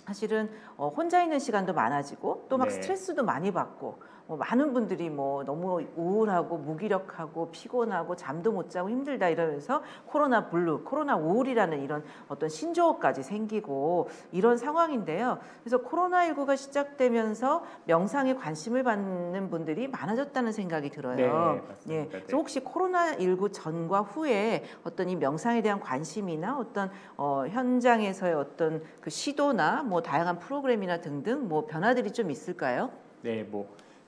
사실은 혼자 있는 시간도 많아지고 또 막 네. 스트레스도 많이 받고 많은 분들이 너무 우울하고 무기력하고 피곤하고 잠도 못 자고 힘들다 이러면서 코로나 블루, 코로나 우울이라는 이런 어떤 신조어까지 생기고 이런 상황인데요. 그래서 코로나19가 시작되면서 명상에 관심을 받는 분들이 많아졌다는 생각이 들어요. 네, 맞습니다. 예. 네. 그래서 혹시 코로나19 전과 후에 어떤 이 명상에 대한 관심이나 어떤 현장에서의 어떤 그 시도나 다양한 프로그램이나 등등 변화들이 좀 있을까요? 네,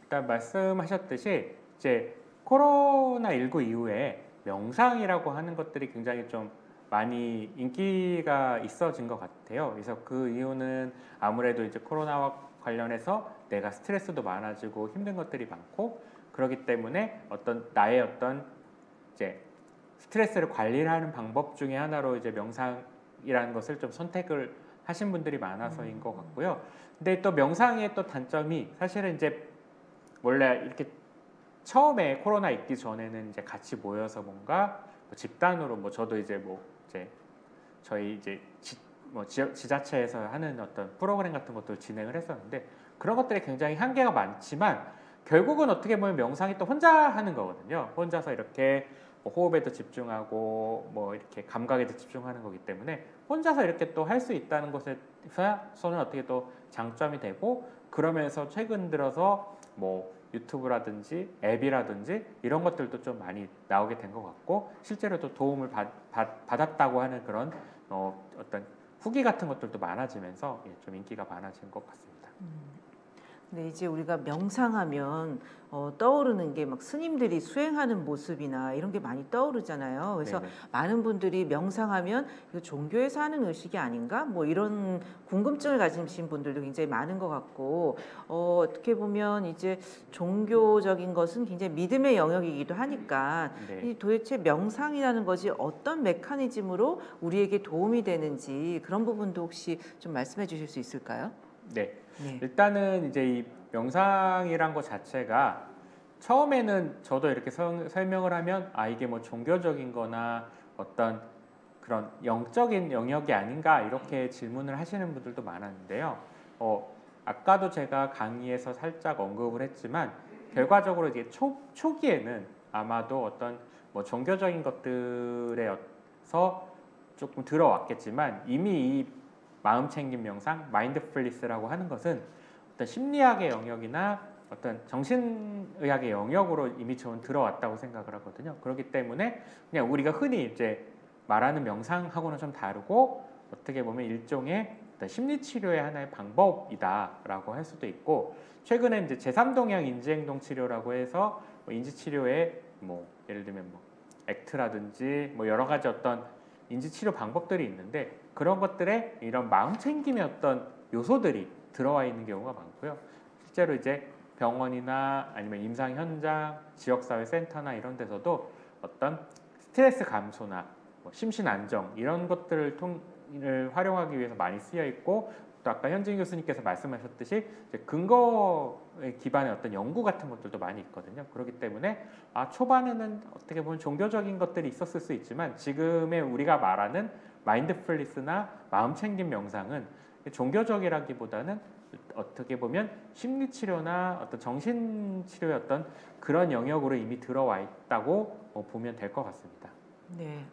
일단 말씀하셨듯이 이제 코로나19 이후에 명상이라고 하는 것들이 굉장히 좀 많이 인기가 있어진 것 같아요. 그래서 그 이유는 아무래도 이제 코로나와 관련해서 내가 스트레스도 많아지고 힘든 것들이 많고 그렇기 때문에 나의 이제 스트레스를 관리를 하는 방법 중에 하나로 이제 명상이라는 것을 좀 선택을 하신 분들이 많아서인 것 같고요. 근데 또 명상의 또 단점이 사실은 이제 원래 이렇게 처음에 코로나 있기 전에는 이제 같이 모여서 뭔가 집단으로 저도 이제 저희 이제 지자체에서 하는 어떤 프로그램 같은 것들을 진행을 했었는데 그런 것들이 굉장히 한계가 많지만 결국은 어떻게 보면 명상이 또 혼자 하는 거거든요. 혼자서 이렇게 호흡에도 집중하고 이렇게 감각에도 집중하는 거기 때문에 혼자서 이렇게 또 할 수 있다는 것에서는 어떻게 또 장점이 되고 그러면서 최근 들어서 유튜브라든지 앱이라든지 이런 것들도 좀 많이 나오게 된 것 같고 실제로 또 도움을 받았다고 하는 그런 어떤 후기 같은 것들도 많아지면서 좀 인기가 많아진 것 같습니다. 근데 이제 우리가 명상하면 떠오르는 게 막 스님들이 수행하는 모습이나 이런 게 많이 떠오르잖아요. 그래서 네네. 많은 분들이 명상하면 이거 종교에서 하는 의식이 아닌가? 이런 궁금증을 가지신 분들도 굉장히 많은 것 같고 어떻게 보면 이제 종교적인 것은 굉장히 믿음의 영역이기도 하니까 네. 이 도대체 명상이라는 것이 어떤 메커니즘으로 우리에게 도움이 되는지 그런 부분도 혹시 좀 말씀해 주실 수 있을까요? 네. 네. 일단은 이제 이 명상이란 것 자체가 처음에는 저도 이렇게 설명을 하면 이게 종교적인 거나 어떤 그런 영적인 영역이 아닌가 이렇게 질문을 하시는 분들도 많았는데요. 아까도 제가 강의에서 살짝 언급을 했지만 결과적으로 이제 초기에는 아마도 어떤 종교적인 것들에서 조금 들어왔겠지만 이미 이 마음챙김 명상, 마인드풀니스라고 하는 것은 어떤 심리학의 영역이나 어떤 정신의학의 영역으로 이미 저는 들어왔다고 생각을 하거든요. 그렇기 때문에 그냥 우리가 흔히 이제 말하는 명상하고는 좀 다르고 어떻게 보면 일종의 어떤 심리치료의 하나의 방법이다라고 할 수도 있고 최근에 이제 제3동향 인지행동 치료라고 해서 인지치료에 예를 들면 액트라든지 여러 가지 어떤 인지치료 방법들이 있는데 그런 것들에 이런 마음챙김의 어떤 요소들이 들어와 있는 경우가 많고요. 실제로 이제 병원이나 아니면 임상 현장, 지역사회센터나 이런 데서도 어떤 스트레스 감소나 심신 안정 이런 것들을 활용하기 위해서 많이 쓰여 있고 또 아까 현진 교수님께서 말씀하셨듯이 이제 근거에 기반의 어떤 연구 같은 것들도 많이 있거든요. 그렇기 때문에 초반에는 어떻게 보면 종교적인 것들이 있었을 수 있지만 지금의 우리가 말하는 마인드풀니스나 마음챙김 명상은 종교적이라기보다는 어떻게 보면 심리치료나 어떤 정신치료의 어떤 그런 영역으로 이미 들어와 있다고 보면 될 것 같습니다. 네.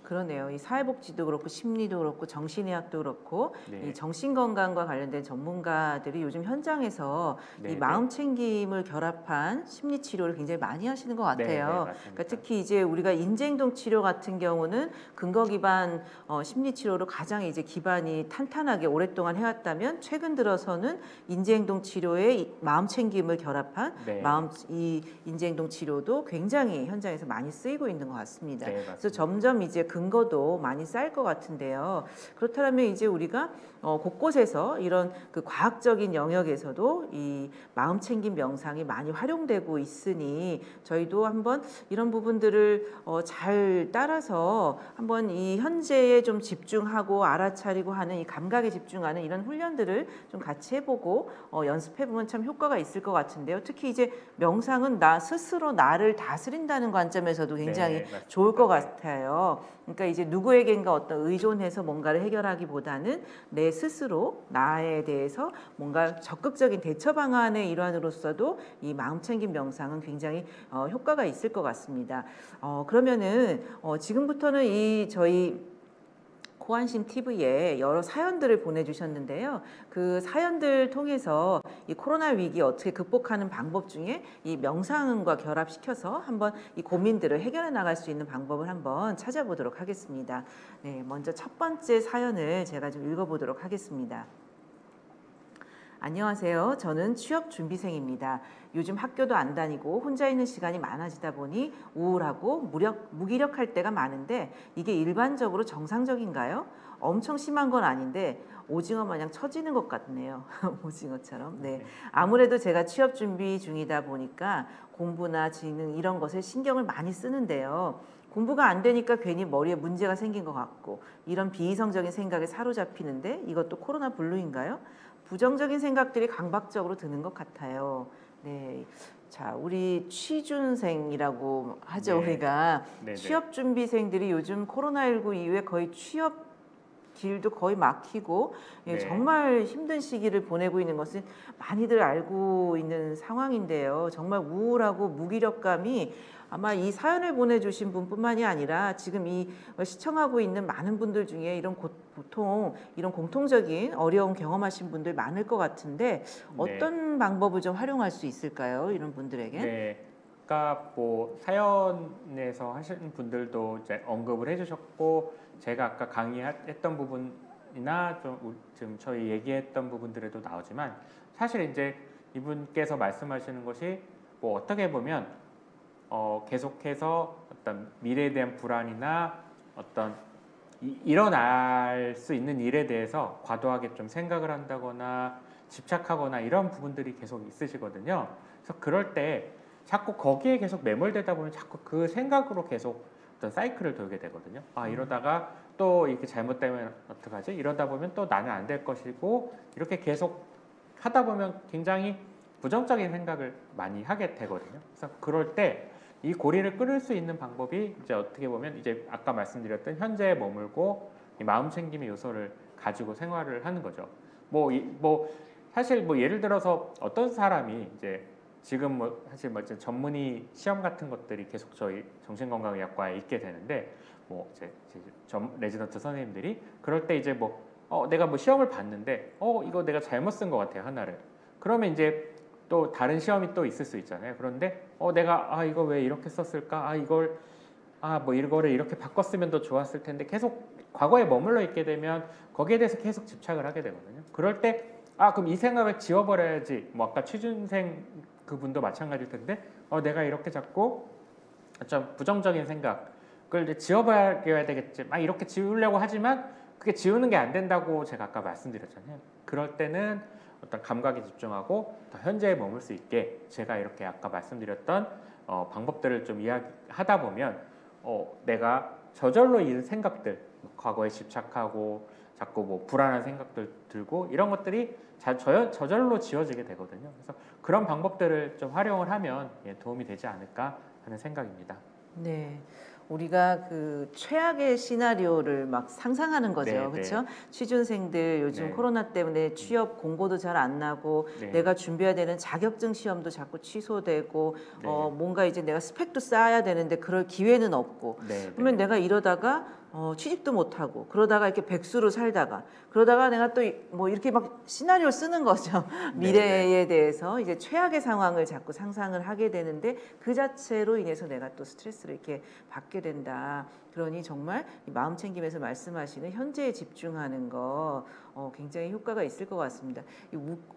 그러네요. 이 사회복지도 그렇고 심리도 그렇고 정신의학도 그렇고 네. 이 정신건강과 관련된 전문가들이 요즘 현장에서 네, 이 마음챙김을 결합한 심리치료를 굉장히 많이 하시는 것 같아요. 맞습니다. 그러니까 특히 이제 우리가 인지행동 치료 같은 경우는 근거 기반 심리치료로 가장 이제 기반이 탄탄하게 오랫동안 해왔다면 최근 들어서는 인지행동 치료에 이 마음챙김을 결합한 네. 이 인지행동 치료도 굉장히 현장에서 많이 쓰이고 있는 것 같습니다. 네, 맞습니다. 그래서 점점 이제 근거도 많이 쌓일 것 같은데요. 그렇다면 이제 우리가 곳곳에서 이런 그 과학적인 영역에서도 이 마음챙김 명상이 많이 활용되고 있으니 저희도 한번 이런 부분들을 잘 따라서 한번 이 현재에 좀 집중하고 알아차리고 하는 이 감각에 집중하는 이런 훈련들을 좀 같이 해보고 연습해보면 참 효과가 있을 것 같은데요. 특히 이제 명상은 나 스스로 나를 다스린다는 관점에서도 굉장히 네, 좋을 것 맞습니다. 같아요. 그러니까 이제 누구에겐가 어떤 의존해서 뭔가를 해결하기보다는 내 스스로 나에 대해서 뭔가 적극적인 대처 방안의 일환으로서도 이 마음챙김 명상은 굉장히 효과가 있을 것 같습니다. 그러면은 지금부터는 이 저희 코안심 TV에 여러 사연들을 보내주셨는데요. 그 사연들 통해서 이 코로나 위기 어떻게 극복하는 방법 중에 이 명상과 결합시켜서 한번 이 고민들을 해결해 나갈 수 있는 방법을 한번 찾아보도록 하겠습니다. 네, 먼저 첫 번째 사연을 제가 좀 읽어보도록 하겠습니다. 안녕하세요. 저는 취업 준비생입니다. 요즘 학교도 안 다니고 혼자 있는 시간이 많아지다 보니 우울하고 무기력할 때가 많은데 이게 일반적으로 정상적인가요? 엄청 심한 건 아닌데 오징어 마냥 처지는 것 같네요. 오징어처럼. 네. 아무래도 제가 취업 준비 중이다 보니까 공부나 지능 이런 것에 신경을 많이 쓰는데요. 공부가 안 되니까 괜히 머리에 문제가 생긴 것 같고 이런 비이성적인 생각에 사로잡히는데 이것도 코로나 블루인가요? 부정적인 생각들이 강박적으로 드는 것 같아요. 네, 자 우리 취준생이라고 하죠. 네. 우리가 네네. 취업 준비생들이 요즘 코로나19 이후에 거의 취업 길도 거의 막히고 네. 정말 힘든 시기를 보내고 있는 것은 많이들 알고 있는 상황인데요. 정말 우울하고 무기력감이 아마 이 사연을 보내주신 분뿐만이 아니라 지금 이 시청하고 있는 많은 분들 중에 이런 보통 이런 공통적인 어려움 경험하신 분들 많을 것 같은데 어떤 방법을 좀 활용할 수 있을까요? 이런 분들에게? 네. 그러니까 뭐 사연에서 하시는 분들도 이제 언급을 해주셨고 제가 아까 강의했던 부분이나 좀 지금 저희 얘기했던 부분들에도 나오지만 사실 이제 이분께서 말씀하시는 것이 뭐 어떻게 보면 계속해서 어떤 미래에 대한 불안이나 어떤 일어날 수 있는 일에 대해서 과도하게 좀 생각을 한다거나 집착하거나 이런 부분들이 계속 있으시거든요. 그래서 그럴 때 자꾸 거기에 계속 매몰되다 보면 자꾸 그 생각으로 계속 어떤 사이클을 돌게 되거든요. 아 이러다가 또 이렇게 잘못되면 어떡하지? 이러다 보면 또 나는 안 될 것이고 이렇게 계속 하다 보면 굉장히 부정적인 생각을 많이 하게 되거든요. 그래서 그럴 때 이 고리를 끊을 수 있는 방법이 이제 어떻게 보면 이제 아까 말씀드렸던 현재에 머물고 이 마음 챙김의 요소를 가지고 생활을 하는 거죠. 사실 뭐 예를 들어서 어떤 사람이 이제 지금 뭐 사실 뭐 이제 전문의 시험 같은 것들이 계속 저희 정신건강의학과에 있게 되는데 뭐 이제 레지던트 선생님들이 그럴 때 이제 내가 뭐 시험을 봤는데 이거 내가 잘못 쓴 것 같아요 하나를. 그러면 이제 또 다른 시험이 또 있을 수 있잖아요. 그런데 내가 이거 왜 이렇게 썼을까? 이거를 이렇게 바꿨으면 더 좋았을 텐데 계속 과거에 머물러 있게 되면 거기에 대해서 계속 집착을 하게 되거든요. 그럴 때 그럼 이 생각을 지워버려야지. 뭐 아까 취준생 그분도 마찬가지일 텐데 내가 이렇게 자꾸 좀 부정적인 생각을 이제 지워버려야 되겠지. 막 이렇게 지우려고 하지만 그게 지우는 게 안 된다고 제가 아까 말씀드렸잖아요. 그럴 때는 어떤 감각에 집중하고 더 현재에 머물 수 있게 제가 이렇게 아까 말씀드렸던 방법들을 좀 이야기하다 보면 내가 저절로 이 생각들, 과거에 집착하고 자꾸 뭐 불안한 생각들 들고 이런 것들이 저절로 지워지게 되거든요. 그래서 그런 방법들을 좀 활용을 하면 도움이 되지 않을까 하는 생각입니다. 네. 우리가 그 최악의 시나리오를 막 상상하는 거죠. 네, 그렇죠? 네. 취준생들 요즘 네. 코로나 때문에 취업 공고도 잘 안 나고 네. 내가 준비해야 되는 자격증 시험도 자꾸 취소되고 네. 뭔가 이제 내가 스펙도 쌓아야 되는데 그럴 기회는 없고 네, 그러면 내가 이러다가 취직도 못하고 그러다가 이렇게 백수로 살다가 그러다가 내가 또 뭐 이렇게 막 시나리오 쓰는 거죠. 미래에 대해서 이제 최악의 상황을 자꾸 상상을 하게 되는데 그 자체로 인해서 내가 또 스트레스를 이렇게 받게 된다. 그러니 정말 이 마음 챙김에서 말씀하시는 현재에 집중하는 거 굉장히 효과가 있을 것 같습니다.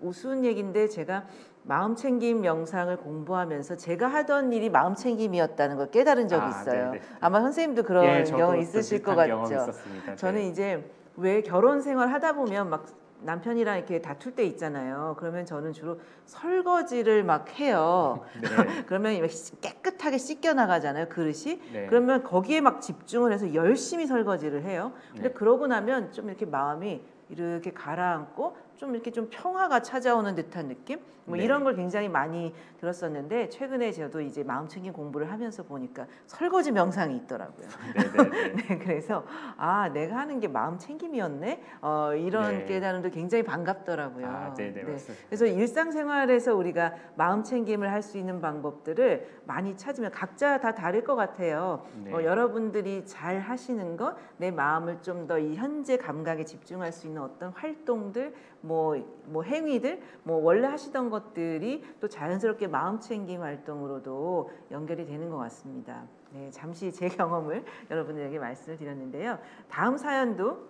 우스운 얘기인데 제가 마음 챙김 명상을 공부하면서 제가 하던 일이 마음 챙김이었다는 걸 깨달은 적이 있어요. 네네. 아마 선생님도 그런 경험 저도 있으실 것 비슷한 같죠. 경험이 있었습니다. 저는 이제 왜 결혼 생활 하다 보면 막 남편이랑 이렇게 다툴 때 있잖아요. 그러면 저는 주로 설거지를 막 해요. 네. 그러면 깨끗하게 씻겨 나가잖아요, 그릇이. 네. 그러면 거기에 막 집중을 해서 열심히 설거지를 해요. 근데 네. 그러고 나면 좀 이렇게 마음이 이렇게 가라앉고 좀 이렇게 좀 평화가 찾아오는 듯한 느낌? 뭐 네. 이런 걸 굉장히 많이 들었었는데 최근에 저도 이제 마음챙김 공부를 하면서 보니까 설거지 명상이 있더라고요. 네네네. 네, 그래서 아 내가 하는 게 마음챙김이었네. 이런 네. 깨달음도 굉장히 반갑더라고요. 아, 네네, 네, 맞습니다. 그래서 일상생활에서 우리가 마음챙김을 할 수 있는 방법들을 많이 찾으면 각자 다 다를 것 같아요. 네. 여러분들이 잘 하시는 것, 내 마음을 좀 더 이 현재 감각에 집중할 수 있는 어떤 활동들, 뭐 행위들, 뭐 원래 하시던 것들이 또 자연스럽게 마음챙김 활동으로도 연결이 되는 것 같습니다. 네, 잠시 제 경험을 여러분들에게 말씀을 드렸는데요. 다음 사연도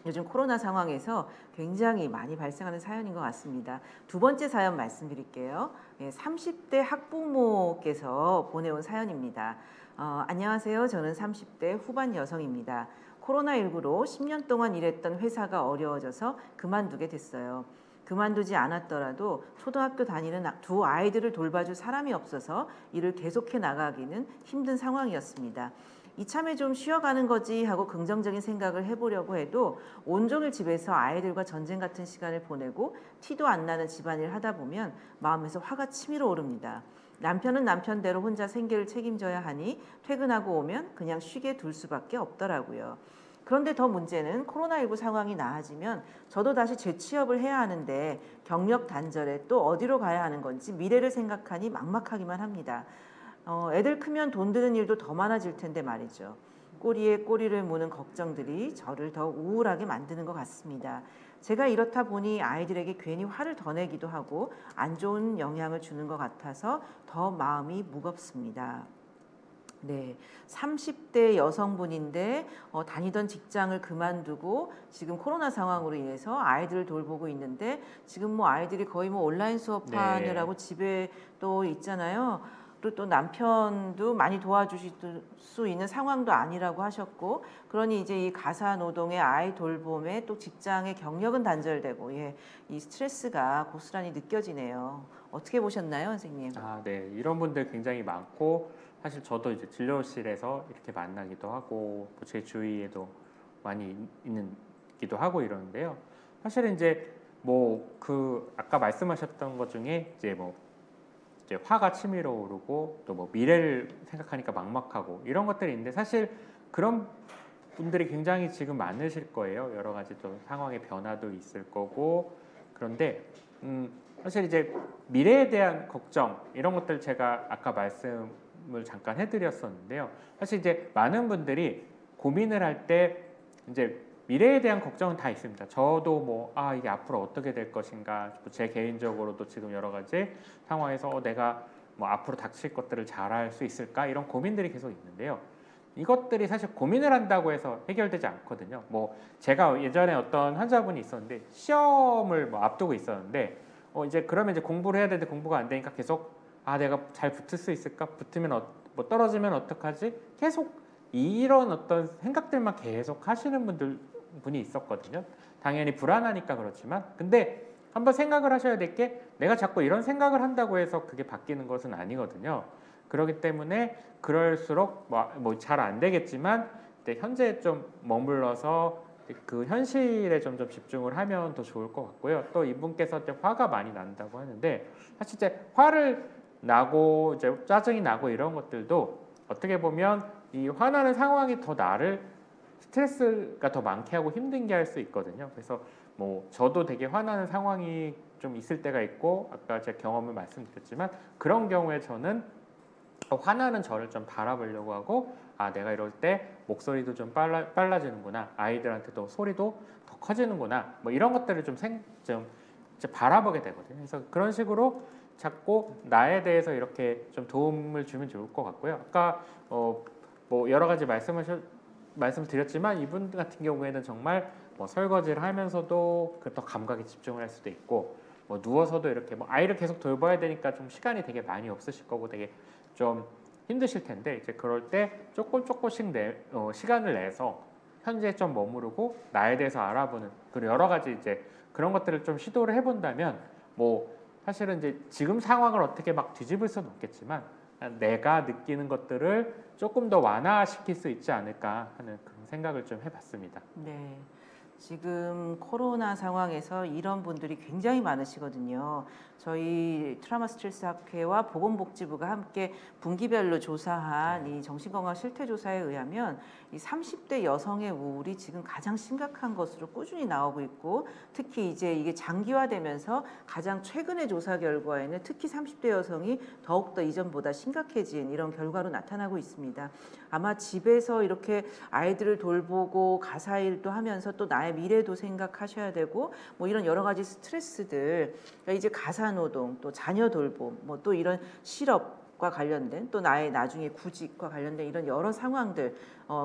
요즘 코로나 상황에서 굉장히 많이 발생하는 사연인 것 같습니다. 두 번째 사연 말씀드릴게요. 30대 학부모께서 보내온 사연입니다. 안녕하세요. 저는 30대 후반 여성입니다. 코로나19로 10년 동안 일했던 회사가 어려워져서 그만두게 됐어요. 그만두지 않았더라도 초등학교 다니는 두 아이들을 돌봐줄 사람이 없어서 일을 계속해 나가기는 힘든 상황이었습니다. 이참에 좀 쉬어가는 거지 하고 긍정적인 생각을 해보려고 해도 온종일 집에서 아이들과 전쟁 같은 시간을 보내고 티도 안 나는 집안일 하다 보면 마음에서 화가 치밀어 오릅니다. 남편은 남편대로 혼자 생계를 책임져야 하니 퇴근하고 오면 그냥 쉬게 둘 수밖에 없더라고요. 그런데 더 문제는 코로나19 상황이 나아지면 저도 다시 재취업을 해야 하는데 경력 단절에 또 어디로 가야 하는 건지 미래를 생각하니 막막하기만 합니다. 애들 크면 돈 드는 일도 더 많아질 텐데 말이죠. 꼬리에 꼬리를 무는 걱정들이 저를 더 우울하게 만드는 것 같습니다. 제가 이렇다 보니 아이들에게 괜히 화를 더 내기도 하고 안 좋은 영향을 주는 것 같아서 더 마음이 무겁습니다. 네, 30대 여성분인데 다니던 직장을 그만두고 지금 코로나 상황으로 인해서 아이들을 돌보고 있는데 지금 뭐 아이들이 거의 뭐 온라인 수업하느라고 집에 또 있잖아요. 그리고 또 남편도 많이 도와주실 수 있는 상황도 아니라고 하셨고, 그러니 이제 이 가사 노동에 아이 돌봄에 또 직장의 경력은 단절되고, 이 스트레스가 고스란히 느껴지네요. 어떻게 보셨나요, 선생님? 아, 네. 이런 분들 굉장히 많고 사실 저도 이제 진료실에서 이렇게 만나기도 하고 뭐제 주위에도 많이 있기도 하고 이러는데요. 사실은 이제 뭐 그 아까 말씀하셨던 것 중에 이제 화가 치밀어 오르고 또 뭐 미래를 생각하니까 막막하고 이런 것들이 있는데 사실 그런 분들이 굉장히 지금 많으실 거예요. 여러 가지 또 상황의 변화도 있을 거고 그런데 사실 이제 미래에 대한 걱정 이런 것들 제가 아까 말씀을 잠깐 해드렸었는데요. 사실 이제 많은 분들이 고민을 할 때 이제 미래에 대한 걱정은 다 있습니다. 저도 뭐 이게 앞으로 어떻게 될 것인가, 제 개인적으로도 지금 여러 가지 상황에서 내가 뭐 앞으로 닥칠 것들을 잘할 수 있을까 이런 고민들이 계속 있는데요. 이것들이 사실 고민을 한다고 해서 해결되지 않거든요. 뭐 제가 예전에 어떤 환자분이 있었는데 시험을 뭐 앞두고 있었는데 이제 그러면 이제 공부를 해야 되는데 공부가 안 되니까 계속 내가 잘 붙을 수 있을까? 붙으면 뭐 떨어지면 어떡하지? 계속 이런 어떤 생각들만 계속 하시는 분이 있었거든요. 당연히 불안하니까 그렇지만 근데 한번 생각을 하셔야 될 게 내가 자꾸 이런 생각을 한다고 해서 그게 바뀌는 것은 아니거든요. 그렇기 때문에 그럴수록 뭐 잘 안 되겠지만 현재에 좀 머물러서 그 현실에 좀 집중을 하면 더 좋을 것 같고요. 또 이분께서 화가 많이 난다고 하는데 사실 이제 화를 나고 이제 짜증이 나고 이런 것들도 어떻게 보면 이 화나는 상황이 더 나를 스트레스가 더 많게 하고 힘들게 할 수 있거든요. 그래서 뭐 저도 되게 화나는 상황이 좀 있을 때가 있고 아까 제 경험을 말씀드렸지만 그런 경우에 저는 화나는 저를 좀 바라보려고 하고 내가 이럴 때 목소리도 좀 빨라지는구나, 아이들한테도 소리도 더 커지는구나, 뭐 이런 것들을 좀 바라보게 되거든요. 그래서 그런 식으로 자꾸 나에 대해서 이렇게 좀 도움을 주면 좋을 것 같고요. 아까 뭐 여러 가지 말씀드렸지만 이분 같은 경우에는 정말 뭐 설거지를 하면서도 더 감각에 집중을 할 수도 있고 뭐 누워서도 이렇게 뭐 아이를 계속 돌봐야 되니까 좀 시간이 되게 많이 없으실 거고 되게 좀 힘드실 텐데 이제 그럴 때 조금씩 시간을 내서 현재에 좀 머무르고 나에 대해서 알아보는 그리고 여러 가지 이제 그런 것들을 좀 시도를 해본다면 뭐 사실은 이제 지금 상황을 어떻게 막 뒤집을 수는 없겠지만 내가 느끼는 것들을 조금 더 완화시킬 수 있지 않을까 하는 그런 생각을 좀 해봤습니다. 네. 지금 코로나 상황에서 이런 분들이 굉장히 많으시거든요. 저희 트라우마 스트레스 학회와 보건복지부가 함께 분기별로 조사한 이 정신건강 실태조사에 의하면 이 30대 여성의 우울이 지금 가장 심각한 것으로 꾸준히 나오고 있고, 특히 이제 이게 장기화되면서 가장 최근의 조사 결과에는 특히 30대 여성이 더욱더 이전보다 심각해진 이런 결과로 나타나고 있습니다. 아마 집에서 이렇게 아이들을 돌보고 가사일도 하면서 또 나의 미래도 생각하셔야 되고 뭐 이런 여러 가지 스트레스들, 그러니까 이제 가사노동, 또 자녀 돌봄, 뭐 또 이런 실업과 관련된 또 나의 나중에 구직과 관련된 이런 여러 상황들,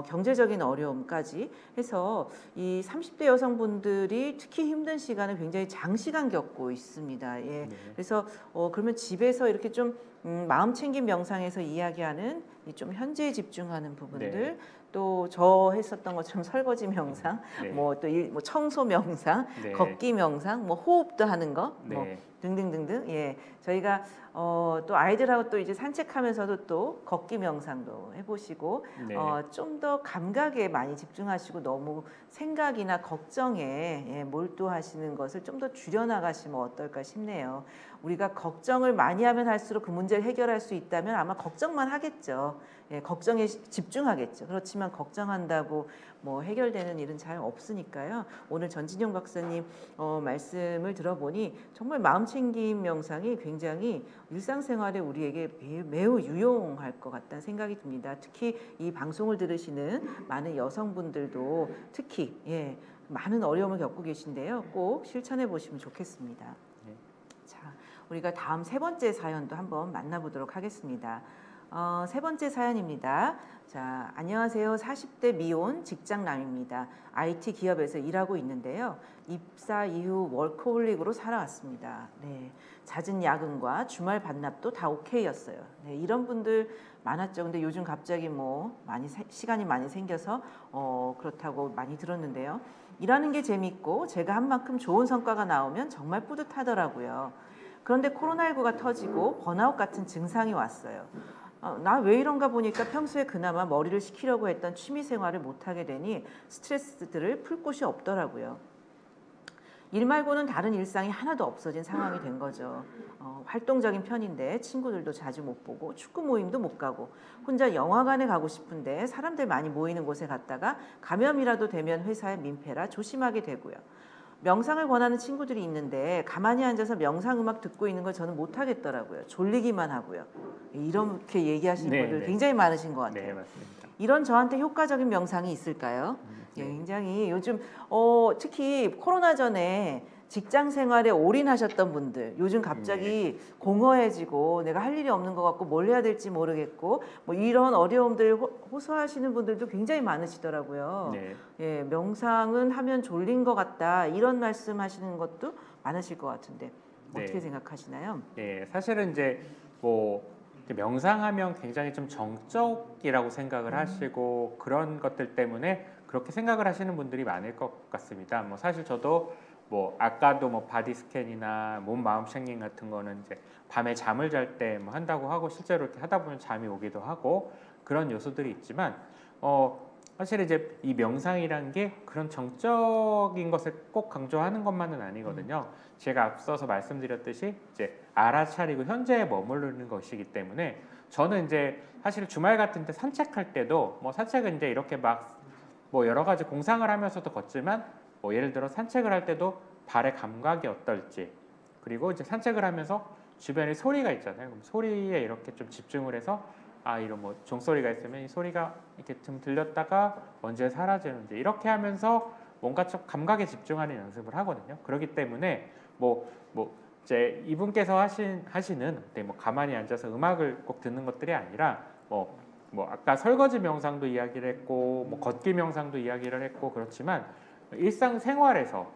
경제적인 어려움까지 해서 이 30대 여성분들이 특히 힘든 시간을 굉장히 장시간 겪고 있습니다. 예. 네. 그래서 그러면 집에서 이렇게 좀 마음 챙김 명상에서 이야기하는 이 좀 현재에 집중하는 부분들, 네. 또 저 했었던 것처럼 설거지 명상, 네. 뭐 또 뭐 청소 명상, 네. 걷기 명상, 뭐 호흡도 하는 거, 뭐 네. 등등등등. 예, 저희가 또 아이들하고 또 이제 산책하면서도 또 걷기 명상도 해보시고 네. 좀 더 감각에 많이 집중하시고 너무 생각이나 걱정에 몰두하시는 것을 좀 더 줄여나가시면 어떨까 싶네요. 우리가 걱정을 많이 하면 할수록 그 문제를 해결할 수 있다면 아마 걱정만 하겠죠. 예, 걱정에 집중하겠죠. 그렇지만 걱정한다고 뭐 해결되는 일은 잘 없으니까요. 오늘 전진용 박사님 말씀을 들어보니 정말 마음챙김 명상이 굉장히 일상생활에 우리에게 매우 유용할 것 같다는 생각이 듭니다. 특히 이 방송을 들으시는 많은 여성분들도 특히 많은 어려움을 겪고 계신데요. 꼭 실천해 보시면 좋겠습니다. 자, 우리가 다음 세 번째 사연도 한번 만나보도록 하겠습니다. 세 번째 사연입니다. 자, 안녕하세요. 40대 미혼 직장남입니다. IT 기업에서 일하고 있는데요. 입사 이후 워커홀릭으로 살아왔습니다. 네, 잦은 야근과 주말 반납도 다 오케이였어요. 네, 이런 분들 많았죠. 근데 요즘 갑자기 뭐 시간이 많이 생겨서 그렇다고 많이 들었는데요. 일하는 게 재밌고 제가 한 만큼 좋은 성과가 나오면 정말 뿌듯하더라고요. 그런데 코로나19가 터지고 번아웃 같은 증상이 왔어요. 나 왜 이런가 보니까 평소에 그나마 머리를 식히려고 했던 취미 생활을 못하게 되니 스트레스들을 풀 곳이 없더라고요. 일 말고는 다른 일상이 하나도 없어진 상황이 된 거죠. 활동적인 편인데 친구들도 자주 못 보고 축구 모임도 못 가고 혼자 영화관에 가고 싶은데 사람들 많이 모이는 곳에 갔다가 감염이라도 되면 회사에 민폐라 조심하게 되고요. 명상을 권하는 친구들이 있는데 가만히 앉아서 명상 음악 듣고 있는 걸 저는 못 하겠더라고요. 졸리기만 하고요. 이렇게 얘기하시는 네, 분들 네. 굉장히 많으신 것 같아요. 네, 맞습니다. 이런 저한테 효과적인 명상이 있을까요? 네. 굉장히 요즘 특히 코로나 전에 직장 생활에 올인하셨던 분들 요즘 갑자기 공허해지고 내가 할 일이 없는 것 같고 뭘 해야 될지 모르겠고 뭐 이런 어려움들 호소하시는 분들도 굉장히 많으시더라고요. 네. 예, 명상은 하면 졸린 것 같다 이런 말씀하시는 것도 많으실 것 같은데 어떻게 네. 생각하시나요? 예, 사실은 이제 뭐 명상하면 굉장히 좀 정적이라고 생각을 하시고 그런 것들 때문에 그렇게 생각을 하시는 분들이 많을 것 같습니다. 뭐 사실 저도 뭐 아까도 뭐 바디 스캔이나 몸 마음 챙김 같은 거는 이제 밤에 잠을 잘 때 뭐 한다고 하고 실제로 이렇게 하다 보면 잠이 오기도 하고 그런 요소들이 있지만 사실 이제 이 명상이란 게 그런 정적인 것을 꼭 강조하는 것만은 아니거든요. 제가 앞서서 말씀드렸듯이 이제 알아차리고 현재에 머무르는 것이기 때문에 저는 이제 사실 주말 같은 때 산책할 때도 뭐 산책은 이제 이렇게 막 뭐 여러 가지 공상을 하면서도 걷지만 뭐 예를 들어 산책을 할 때도 발의 감각이 어떨지 그리고 이제 산책을 하면서 주변에 소리가 있잖아요. 그럼 소리에 이렇게 좀 집중을 해서 이런 뭐 종소리가 있으면 이 소리가 이렇게 좀 들렸다가 언제 사라지는지 이렇게 하면서 뭔가 좀 감각에 집중하는 연습을 하거든요. 그렇기 때문에 뭐 이제 이분께서 하시는 뭐 가만히 앉아서 음악을 꼭 듣는 것들이 아니라 뭐 아까 설거지 명상도 이야기를 했고 뭐 걷기 명상도 이야기를 했고 그렇지만 일상생활에서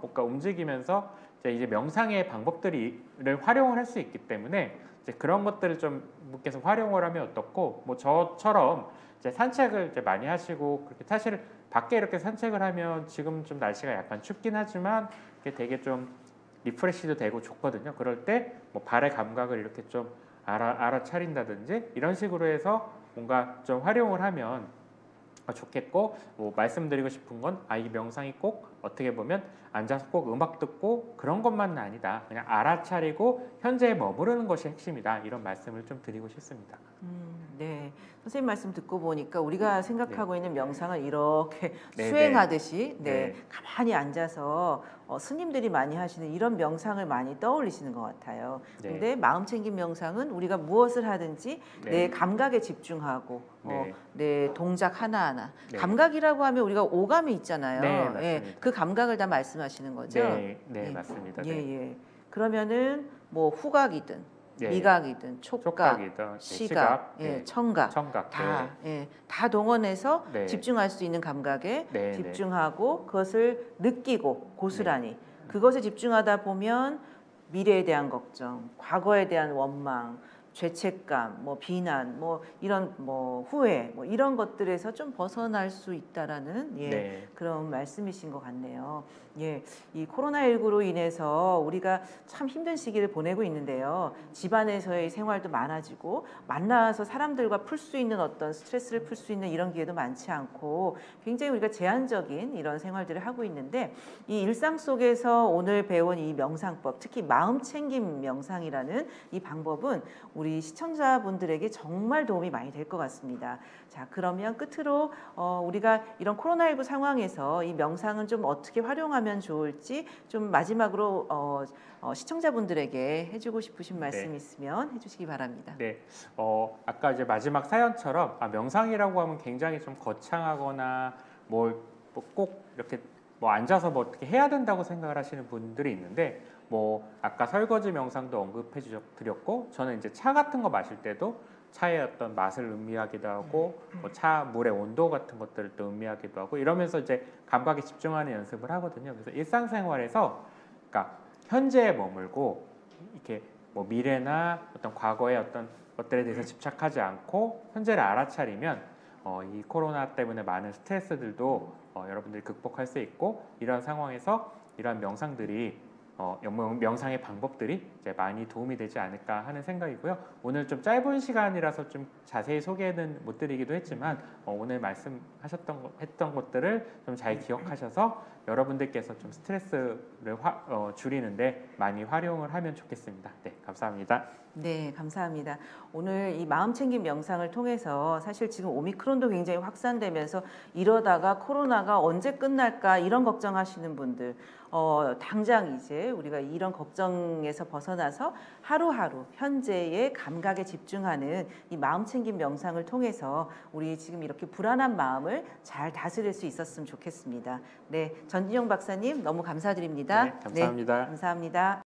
뭔가 움직이면서 이제 명상의 방법들을 활용을 할 수 있기 때문에 이제 그런 것들을 좀 분께서 활용을 하면 어떻고 뭐 저처럼 이제 산책을 이제 많이 하시고 그렇게 사실 밖에 이렇게 산책을 하면 지금 좀 날씨가 약간 춥긴 하지만 이게 되게 좀 리프레시도 되고 좋거든요. 그럴 때 뭐 발의 감각을 이렇게 좀 알아차린다든지 이런 식으로 해서 뭔가 좀 활용을 하면 좋겠고 뭐 말씀드리고 싶은 건 이 명상이 꼭 어떻게 보면 앉아서 꼭 음악 듣고 그런 것만은 아니다. 그냥 알아차리고 현재에 머무르는 것이 핵심이다. 이런 말씀을 좀 드리고 싶습니다. 네. 선생님 말씀 듣고 보니까 우리가 생각하고 있는 명상을 이렇게 네, 수행하듯이 네. 가만히 앉아서 스님들이 많이 하시는 이런 명상을 많이 떠올리시는 것 같아요. 네. 근데 마음 챙김 명상은 우리가 무엇을 하든지 네. 내 감각에 집중하고 네. 내 동작 하나하나 네. 감각이라고 하면 우리가 오감이 있잖아요. 네, 맞습니다. 그 감각을 다 말씀하시는 거죠. 네, 예. 맞습니다. 예, 네. 예. 그러면은 뭐 후각이든 네. 미각이든 촉각, 촉각이든 시각, 네. 청각 청각 다, 다 동원해서 네. 집중할 수 있는 감각에 네, 집중하고 그것을 느끼고 고스란히 그것에 집중하다 보면 미래에 대한 걱정, 과거에 대한 원망, 죄책감, 뭐 비난, 뭐 이런 뭐 후회, 뭐 이런 것들에서 좀 벗어날 수 있다라는 네. 그런 말씀이신 것 같네요. 이 코로나19로 인해서 우리가 참 힘든 시기를 보내고 있는데요. 집안에서의 생활도 많아지고 만나서 사람들과 풀 수 있는 어떤 스트레스를 풀 수 있는 이런 기회도 많지 않고 굉장히 우리가 제한적인 이런 생활들을 하고 있는데 이 일상 속에서 오늘 배운 이 명상법, 특히 마음 챙김 명상이라는 이 방법은 우리 시청자분들에게 정말 도움이 많이 될 것 같습니다. 자, 그러면 끝으로 우리가 이런 코로나19 상황에서 이 명상은 좀 어떻게 활용하면 좋을지 좀 마지막으로 시청자분들에게 해주고 싶으신 말씀 있으면 해주시기 바랍니다. 네, 아까 이제 마지막 사연처럼 명상이라고 하면 굉장히 좀 거창하거나 꼭 이렇게 뭐 앉아서 뭐 어떻게 해야 된다고 생각을 하시는 분들이 있는데 뭐 아까 설거지 명상도 언급해 드렸고 저는 이제 차 같은 거 마실 때도 차의 어떤 맛을 음미하기도 하고 뭐 차 물의 온도 같은 것들을 또 음미하기도 하고 이러면서 이제 감각에 집중하는 연습을 하거든요. 그래서 일상생활에서 그러니까 현재에 머물고 이렇게 뭐 미래나 어떤 과거의 어떤 것들에 대해서 집착하지 않고 현재를 알아차리면 이 코로나 때문에 많은 스트레스들도 여러분들이 극복할 수 있고 이런 상황에서 이런 명상들이 명상의 방법들이 이제 많이 도움이 되지 않을까 하는 생각이고요. 오늘 좀 짧은 시간이라서 좀 자세히 소개는 못 드리기도 했지만 오늘 했던 것들을 좀 잘 기억하셔서 여러분들께서 좀 스트레스를 줄이는데 많이 활용을 하면 좋겠습니다. 네, 감사합니다. 네, 감사합니다. 오늘 이 마음챙김 명상을 통해서 사실 지금 오미크론도 굉장히 확산되면서 이러다가 코로나가 언제 끝날까 이런 걱정하시는 분들 당장 이제 우리가 이런 걱정에서 벗어나서 하루하루 현재의 감각에 집중하는 이 마음챙김 명상을 통해서 우리 지금 이렇게 불안한 마음을 잘 다스릴 수 있었으면 좋겠습니다. 네, 전진용 박사님 너무 감사드립니다. 네, 감사합니다. 감사합니다.